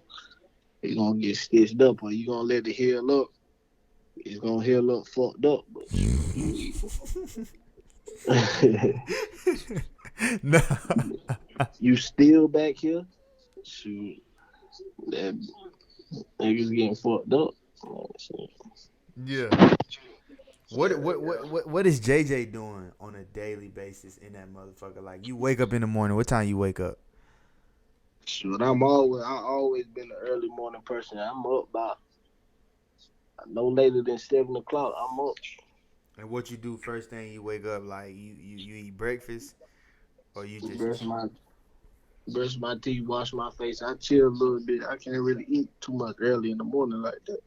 get stitched up, or you gonna let it heal up. It's gonna heal up fucked up, but shoot, No. you still back here. Shoot, that niggas getting fucked up. Yeah. What is JJ doing on a daily basis in that motherfucker? Like you wake up in the morning. What time you wake up? Shoot, I always been an early morning person. I'm up by no later than 7 o'clock. I'm up. And what you do first thing you wake up? Like you eat breakfast or you just Brush my brush my teeth, wash my face. I chill a little bit. I can't really eat too much early in the morning like that.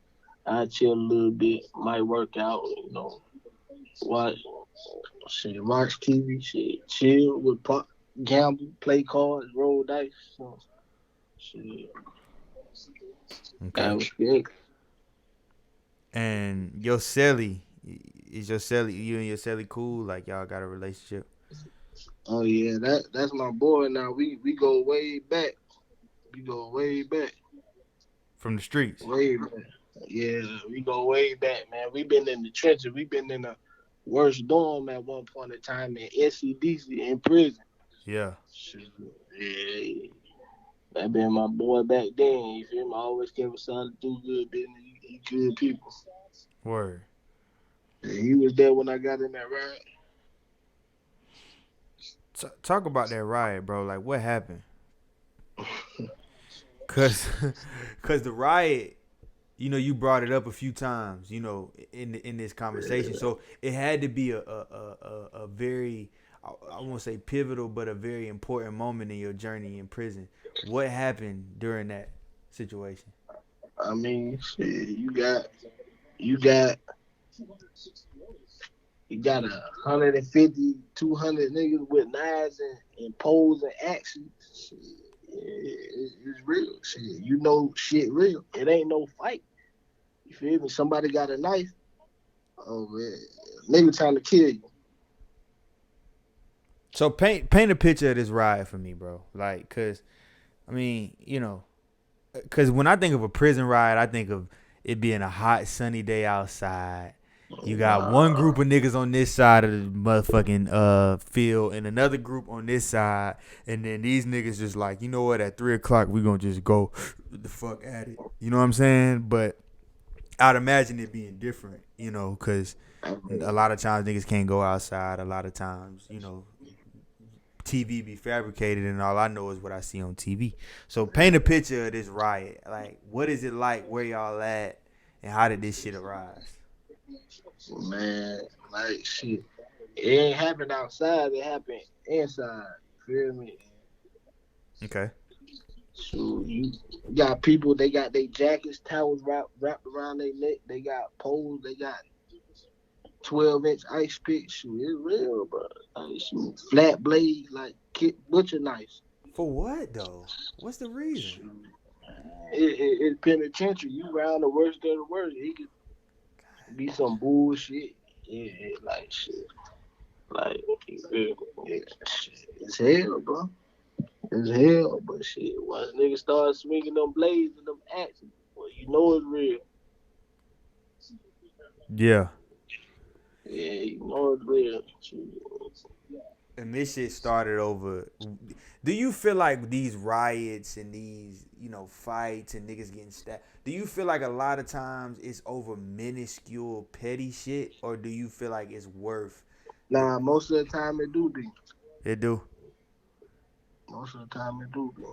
I chill a little bit, might work out, watch watch TV, shit, chill with pop, gamble, play cards, roll dice. So, shit, that okay? was good. And your celly is your celly. You and your celly cool? Like y'all got a relationship Oh yeah, that's my boy. Now we go way back. We go way back, from the streets. way back. Yeah, we go way back, man. We been in the trenches. We been in the worst dorm at one point in time in SCDC in prison. Yeah. Shit. Yeah, that been my boy back then. You feel me? I always kept aside to do good business. He good people. Word. Yeah, he was there when I got in that ride. Talk about that riot, bro. Like what happened? Cause, cause the riot, you brought it up a few times, in this conversation. So it had to be a very, I won't say pivotal, but a very important moment in your journey in prison. What happened during that situation? I mean, shit, you got 150, 200 niggas with knives and poles and axes. Shit, it's real. Shit, shit real. It ain't no fight. You feel me? Somebody got a knife. Oh man, nigga trying to kill you. So paint a picture of this riot for me, bro. Like, cause, I mean, cause when I think of a prison riot, I think of it being a hot sunny day outside. You got one group of niggas on this side of the motherfucking field and another group on this side, and then these niggas just like, you know what, at 3:00 we gonna just go the fuck at it. You know what I'm saying? But I'd imagine it being different, cause a lot of times niggas can't go outside. A lot of times, TV be fabricated, and all I know is what I see on TV. So paint a picture of this riot. Like, what is it like? Where y'all at? And how did this shit arise? Man, like shit. It ain't happen outside, it happened inside. Feel me? Okay. So you got people, they got their jackets, towels wrapped around their neck, they got poles, they got 12-inch ice picks. Shoot, it's real, bro. Like, shoot, flat blade, like butcher knives. For what though? What's the reason? Shoot. It's penitentiary. You around the worst of the worst. It could be some bullshit. Yeah, like shit. Like, shit. It's hell, bro. It's hell, but shit. Once niggas start swinging them blades and them axes, well, you know it's real. Yeah. Yeah, you know it's real. Shit. And this shit started over. Do you feel like these riots and these, fights and niggas getting stabbed, do you feel like a lot of times it's over minuscule, petty shit, or do you feel like it's worth? Nah, most of the time it do be. It do. Most of the time it do be.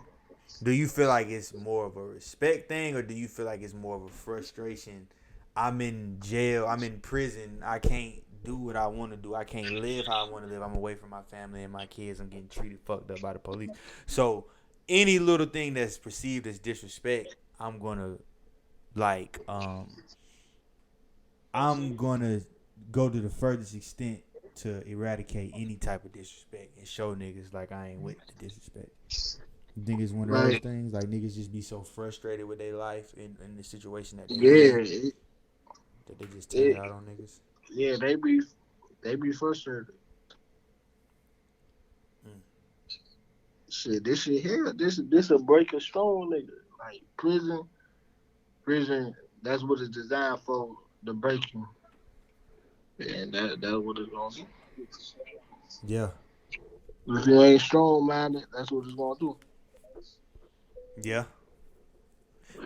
Do you feel like it's more of a respect thing, or do you feel like it's more of a frustration? I'm in jail. I'm in prison. I can't do what I want to do. I can't live how I want to live. I'm away from my family and my kids. I'm getting treated fucked up by the police. So any little thing that's perceived as disrespect, I'm gonna I'm gonna go to the furthest extent to eradicate any type of disrespect and show niggas like I ain't with the disrespect. You think it's one of those things? Like niggas just be so frustrated with their life in the situation that they in, that they just take it out on niggas. Yeah, they be frustrated. Shit, this shit here, this a break a strong nigga. Like prison, that's what it's designed for, the breaking. And that's what it's gonna do. Yeah. If you ain't strong minded, that's what it's gonna do. Yeah,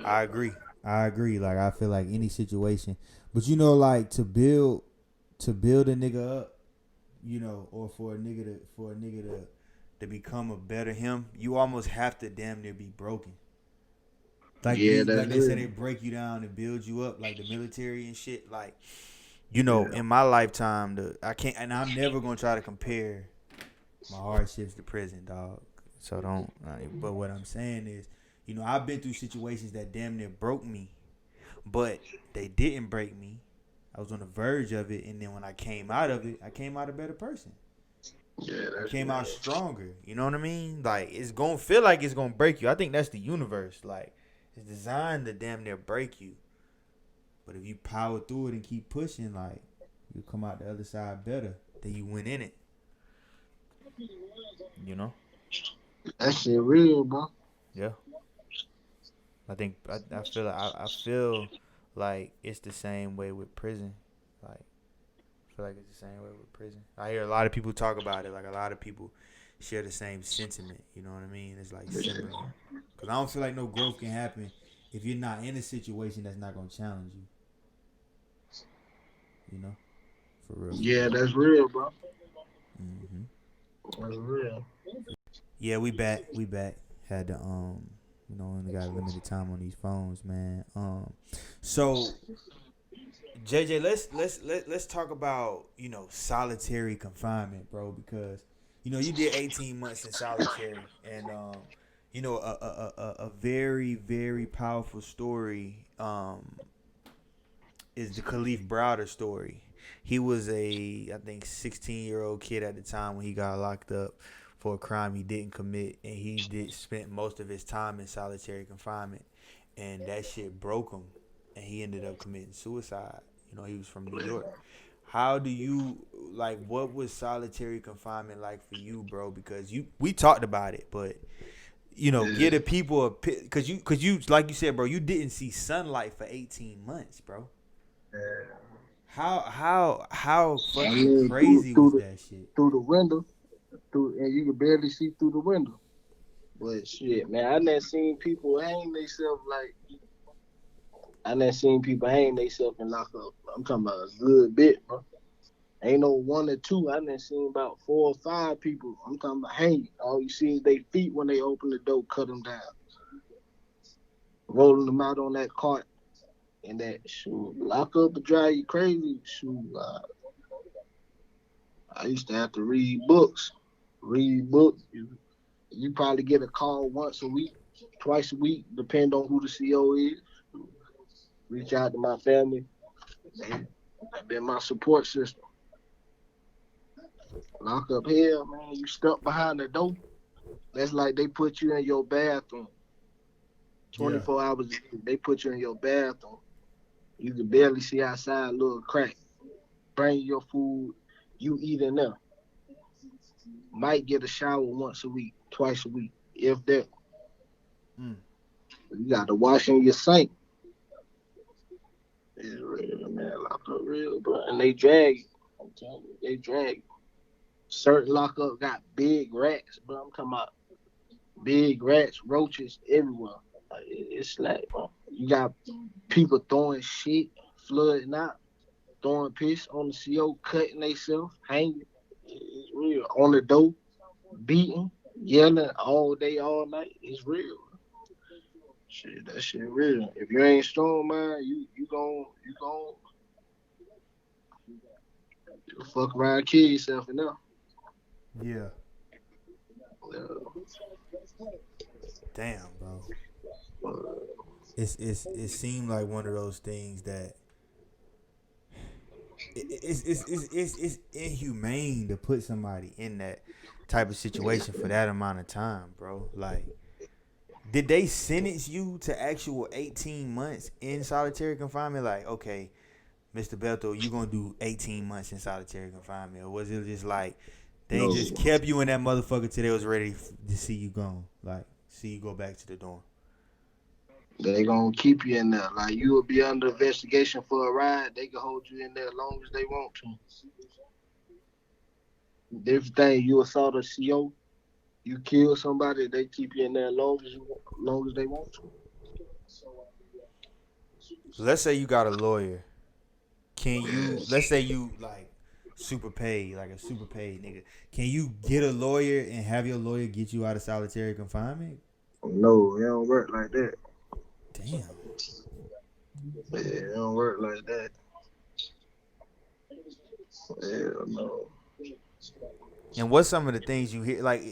I agree. I agree. Like I feel like any situation, but like to build a nigga up, or for a nigga to become a better him, you almost have to damn near be broken. Yeah, that's Like they say, they real. break you down and build you up, like the military and shit. Like Yeah. in my lifetime, I can't, and I'm never gonna try to compare my hardships to prison, dog. So don't. But what I'm saying is, I've been through situations that damn near broke me, but they didn't break me. I was on the verge of it, and then when I came out of it, I came out a better person. Yeah, I that's came out real. stronger. You know what I mean? Like it's gonna feel like it's gonna break you. I think that's the universe. Like it's designed to damn near break you. But if you power through it and keep pushing, like you come out the other side better than you went in it. You know? That shit real, bro. Yeah. I feel like it's the same way with prison. Like I feel like it's the same way with prison. I hear a lot of people talk about it. Like a lot of people share the same sentiment. You know what I mean? It's like similar. Cause I don't feel like no growth can happen if you're not in a situation that's not gonna challenge you. You know, for real, for Yeah, real. that's real, bro. Hmm. That's real. Yeah, we back. We back. Had to only got limited time on these phones, man. So JJ, let's talk about solitary confinement, bro, because you did 18 months in solitary, and a very very powerful story is the Khalif Browder story. He was I think 16-year-old kid at the time when he got locked up for a crime he didn't commit, and he did spent most of his time in solitary confinement, and that shit broke him, and he ended up committing suicide. He was from New York. How do you like? What was solitary confinement like for you, bro? Because we talked about it, but Yeah. give the people because you like you said, bro, you didn't see sunlight for 18 months, bro. Yeah. How I fucking mean, through crazy through was the that shit? through the window, and you can barely see through the window. But shit, man, I never seen people hang themselves like I never seen people hang themselves and lock up. I'm talking about a good bit, bro. Ain't no one or two. I done seen about 4 or 5 people. I'm talking about hanging. All you see is they feet when they open the door, cut them down, rolling them out on that cart. And that shoot, lock up and drive you crazy. Shoot, I used to have to read books. Read books. You probably get a call once a week, twice a week, depending on who the CO is. Reach out to my family. They've been my support system. Lock up hell, man. You stuck behind the door. That's like they put you in your bathroom. Yeah. 24 hours a day. They put you in your bathroom. You can barely see outside, little crack. Bring your food. You eat in there. Might get a shower once a week, twice a week, if that. Mm. You got to wash in your sink. It's real, man. Lock up real, bro. And they drag you. I'm telling you, they drag you. Certain lockup got big rats, bro. I'm talking about big rats, roaches everywhere. Like, it's like, bro. You got people throwing shit, flooding out, throwing piss on the CO, cutting themselves, hanging. It's real. On the door, beating, yelling all day, all night. It's real. Shit, that shit real. If you ain't strong, man, you fuck around, kill yourself enough. Yeah. Uh, Damn, bro. uh, It seemed like one of those things that it's inhumane to put somebody in that type of situation for that amount of time, bro. Like, did they sentence you to actual 18 months in solitary confinement? Like, okay, Mr. Belto, you gonna do 18 months in solitary confinement, or was it just like they no, just kept you in that motherfucker till they was ready to see you gone, like see you go back to the dorm? they gonna keep you in there. Like you will be under investigation for a ride. They can hold you in there as long as they want to. Different thing, you assault a CO. You kill somebody, they keep you in there long as they want to. Let's say you got a lawyer. Can you? Let's say you like super paid, like a super paid nigga. Can you get a lawyer and have your lawyer get you out of solitary confinement? No, it don't work like that. Damn. Yeah, it don't work like that. Hell no. And what's some of the things you hear? Like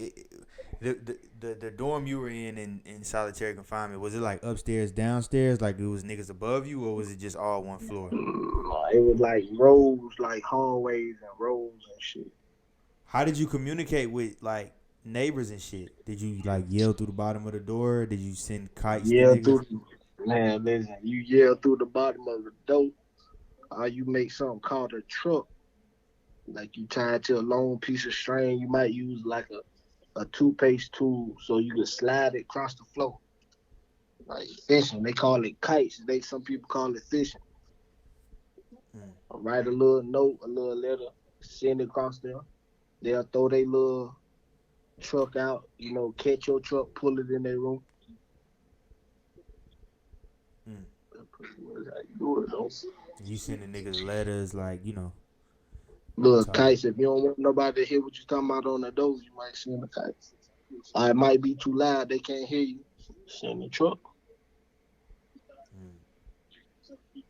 the dorm you were in solitary confinement, was it like upstairs, downstairs? Like it was niggas above you, or was it just all one floor? It was like rows, like hallways and rows and shit. How did you communicate with like neighbors and shit? Did you like yell through the bottom of the door? Did you send kites to Yell niggas? through Man, listen, you yell through the bottom of the door, or you make something called a truck. Like you tie it to a long piece of string. You might use like a toothpaste tool so you can slide it across the floor. Like fishing. They call it kites. Some people call it fishing. Mm. Write a little note, a little letter, send it across there. They'll throw their little truck out, catch your truck, pull it in their room. Mm. That's pretty much how you do it, though. You sending niggas letters, like Little talk. kites. If you don't want nobody to hear what you're talking about on the door, you might send the kites. Or it might be too loud, they can't hear you. Send the truck. Mm.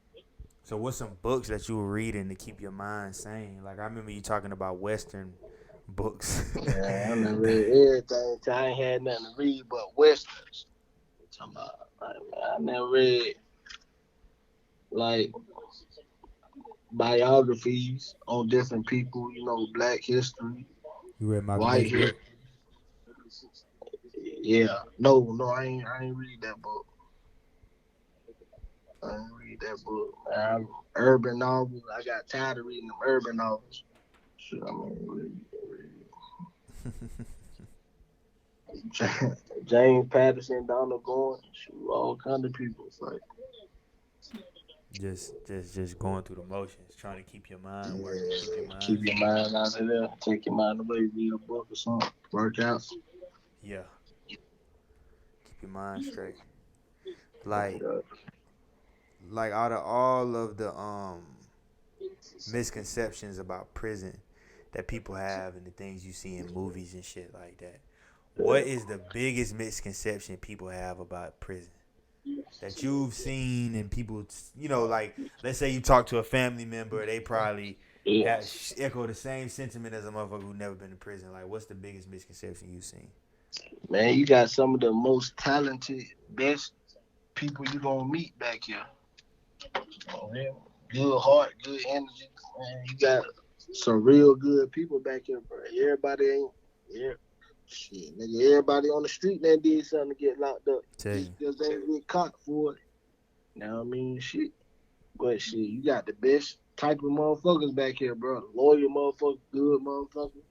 So what's some books that you were reading to keep your mind sane? Like I remember you talking about Western books. Yeah, I done read everything. I ain't had nothing to read but westerns. I'm talking about, I never read like biographies on different people. Black history, You read Malcolm white X book? history. Yeah, no, I ain't read that book. I ain't read that book. Urban novels. I got tired of reading them urban novels. Shit, I mean, James Patterson, Donald Gordon, all kind of people. It's like, just going through the motions, trying to keep your mind working, keep your mind. keep your mind out of there. Take your mind away. Read a book or something. Work out. Yeah, keep your mind straight. Like out of all of the misconceptions about prison that people have and the things you see in movies and shit like that, what is the biggest misconception people have about prison that you've seen and people, like let's say you talk to a family member, they probably echo the same sentiment as a motherfucker who never been to prison. Like, what's the biggest misconception you've seen? Man, you got some of the most talented, best people you gonna meet back here. Oh, yeah. Good heart, good energy. Man, you got some real good people back here, bro. Everybody ain't, yeah. Shit, nigga, everybody on the street that did something to get locked up. Tell you. Because they ain't get caught for it. Now, I mean, shit. But shit, you got the best type of motherfuckers back here, bro. Loyal motherfuckers, good motherfuckers.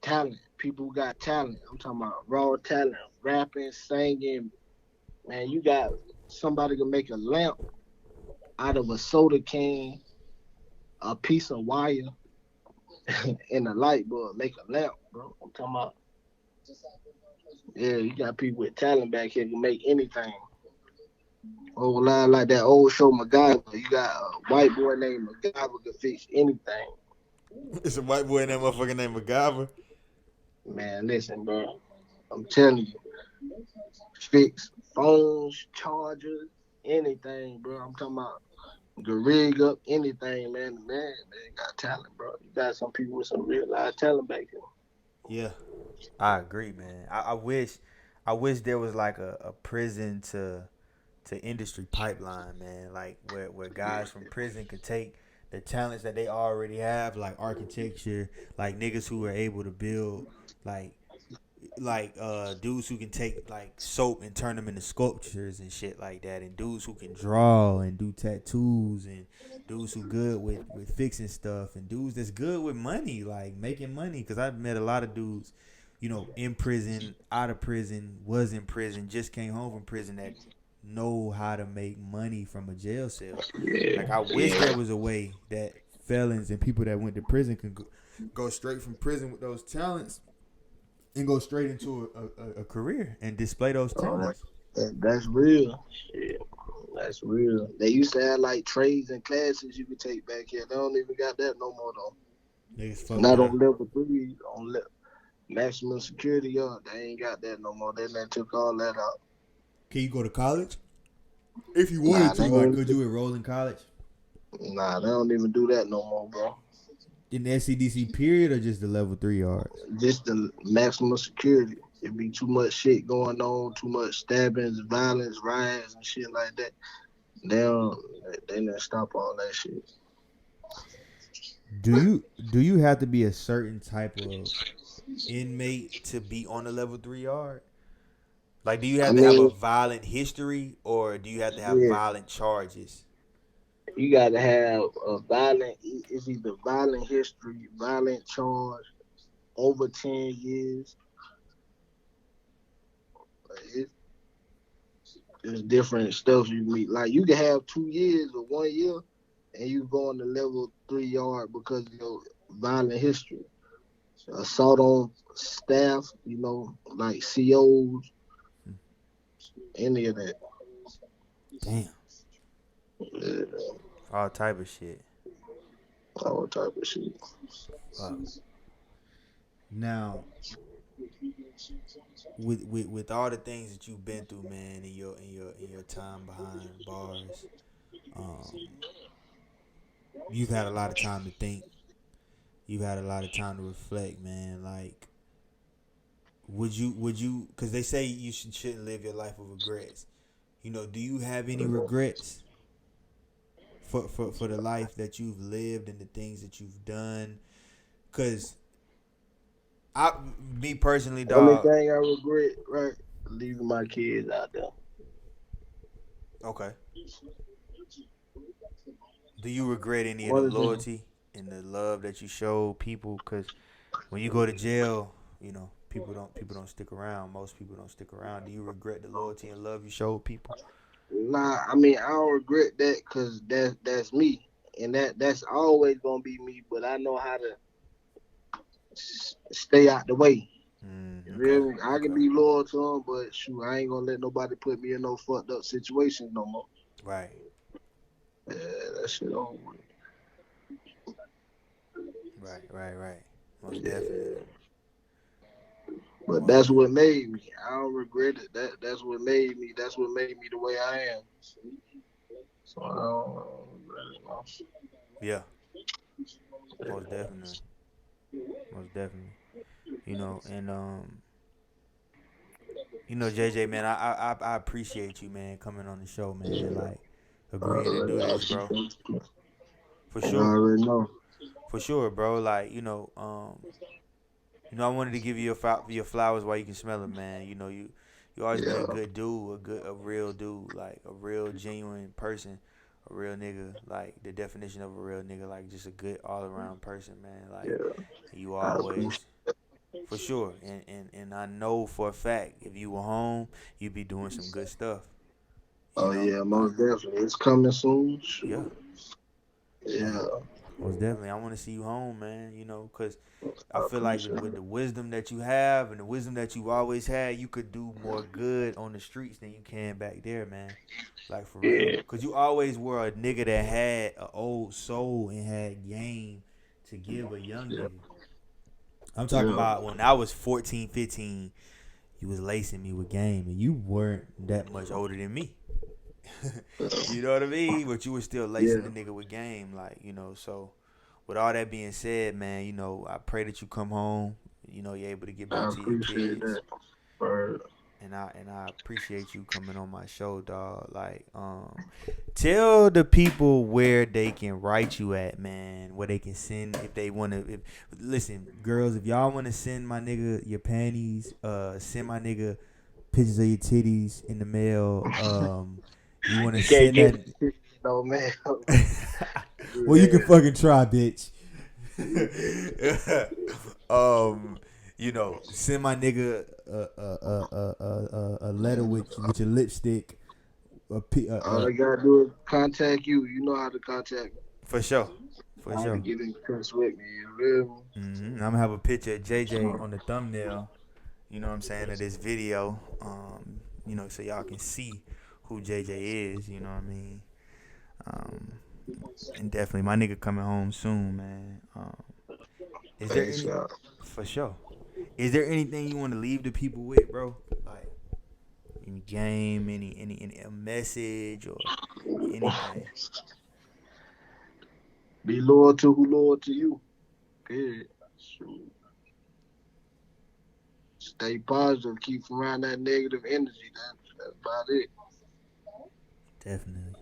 Talent. People who got talent. I'm talking about raw talent. Rapping, singing. Man, you got somebody can make a lamp out of a soda can, a piece of wire, and a light bulb. Make a lamp, bro. I'm talking about. Yeah, you got people with talent back here can make anything. Old line like that old show MacGyver. You got a white boy named MacGyver can fix anything. It's a white boy in that motherfucker named MacGyver. Man, listen, bro. I'm telling you, fix phones, chargers, anything, bro. I'm talking about can rig up anything, man. Man, got talent, bro. You got some people with some real live talent back here. Yeah, I agree, man. I wish there was like a prison to industry pipeline, man. Like where guys from prison could take the talents that they already have, like architecture, like niggas who are able to build, like dudes who can take like soap and turn them into sculptures and shit like that, and dudes who can draw and do tattoos, and dudes who good with fixing stuff, and dudes that's good with money, like making money. Because I've met a lot of dudes, in prison, out of prison, was in prison, just came home from prison, that know how to make money from a jail cell. Yeah, like I wish there was a way that felons and people that went to prison could go straight from prison with those talents and go straight into a career and display those Oh, talents. that's real. Shit, that's real. They used to have like trades and classes you could take back here. They don't even got that no more though. Niggas fucked Not that up. on level 3, on maximum security. Yeah, they ain't got that no more. They done took all that out. Can you go to college? If you Nah, wanted they to, like, ain't, could you enroll in college? nah, they don't even do that no more, bro. In the SCDC period or just the level 3 yards? Just the maximum security. It be too much shit going on, too much stabbings, violence, riots, and shit like that. They didn't stop all that shit. Do you have to be a certain type of inmate to be on the level 3 yard? Like, do you I have to have a mean, violent history or do you have to have yeah, violent charges? you got to have a violent. It's either violent history, violent charge, over 10 years. It, it's different stuff you meet. Like you can have 2 years or 1 year, and you go on the level 3 yard because of your violent history. Assault on staff, like COs, any of that. Damn. Yeah, All type of shit. all type of shit. Wow. Now, with all the things that you've been through, man, in your time behind bars, um, you've had a lot of time to think. You've had a lot of time to reflect, man. Like, would you? Because they say you shouldn't live your life with regrets. Do you have any regrets for the life that you've lived and the things that you've done? Because me personally, Only dog. thing I regret, right, leaving my kids out there. Okay. Do you regret any of the One of them. loyalty and the love that you show people? Because when you go to jail, people don't stick around. Most people don't stick around. Do you regret the loyalty and love you showed people? Nah, I mean I don't regret that because that's me, and that's always gonna be me. But I know how to stay out the way. You Okay. feel me? I can Okay. be loyal to them, but shoot, I ain't gonna let nobody put me in no fucked up situations no more. Right. Yeah, that shit over. Right. Right. Right. Most Yeah, definitely. but Most that's definitely. what made me. I don't regret it. That's what made me. That's what made me the way I am. So I don't regret it. No. Yeah. Most definitely. Most definitely. And JJ, man, I appreciate you, man, coming on the show, man. Like, agreeing to do this, bro. For You sure. already know. For sure, bro. Like, I wanted to give you your flowers while you can smell them, man. You always been a Yeah, good dude, a real dude, like a real genuine person, a real nigga, like the definition of a real nigga, like just a good all around person, man. Like yeah. you I appreciate. always, for sure, and I know for a fact if you were home, you'd be doing some good stuff. Oh yeah, Like most definitely. It's coming soon. yeah, Sure. most Yeah, most definitely. I want to see you home, man. Cause I I feel like appreciate with it. the wisdom that you have and the wisdom that you've always had, you could do more good on the streets than you can back there, man. Like for real. Yeah, Cause you always were a nigga that had an old soul and had game to give a young yeah, nigga. I'm talking yeah. about when I was 14, 15, you was lacing me with game and you weren't that much older than me. You know what I mean? But you were still lacing Yeah, the nigga with game, so with all that being said, man, I pray that you come home, you're able to get back I to your appreciate kids. that. Word. And I appreciate you coming on my show, dog. Like, tell the people where they can write you at, man. Where they can send if they want to. Listen, girls, if y'all want to send my nigga your panties, send my nigga pictures of your titties in the mail. You want to You can't send get that? it, no man. Well, you can Yeah, fucking try, bitch. yeah. Send my nigga a letter with your lipstick. All I gotta do is contact you. You know how to contact me. For sure, for How to sure. get in touch with me. You feel I'm gonna have a picture of JJ me? on the thumbnail. you know what I'm saying, of this video, you know, so y'all can see who JJ is, you know what I mean? Um, and definitely my nigga coming home soon, man. Is there Thanks, any y'all. for sure? Is there anything you want to leave the people with, bro? Like any game, any a message or anything? Be loyal to who loyal to you. Period. Shoot. Stay positive. Keep around that negative energy. That's about it. Definitely,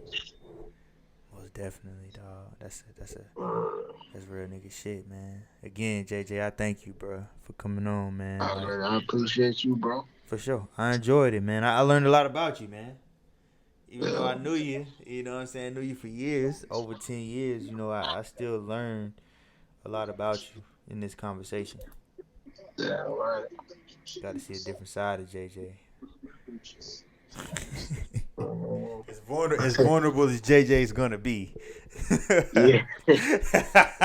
most definitely, dog. That's real nigga shit, man. Again, JJ, I thank you, bro, for coming on, man. Like I appreciate you, bro. for sure, I enjoyed it, man. I learned a lot about you, man. Even though Yeah, I knew you, you know what I'm saying, knew you for years, over 10 years, you know, I still learned a lot about you in this conversation. yeah, right. Got to see a different side of JJ. Mhm. As vulnerable as JJ's gonna be. Yeah.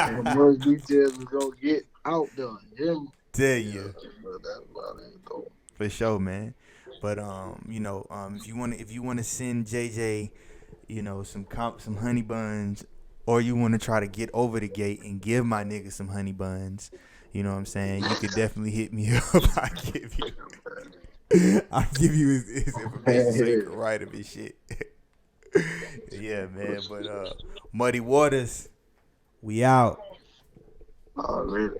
And more details is gonna get out there. Him. Tell Yeah, you. but that's about it though. For sure, man. But you know, if you wanna send JJ, you know, some honey buns, or you wanna try to get over the gate and give my nigga some honey buns, you know what I'm saying? You could definitely hit me up. I'll give you his information so you can write him his shit. Yeah, man. But Muddy Waterz, we out. Already.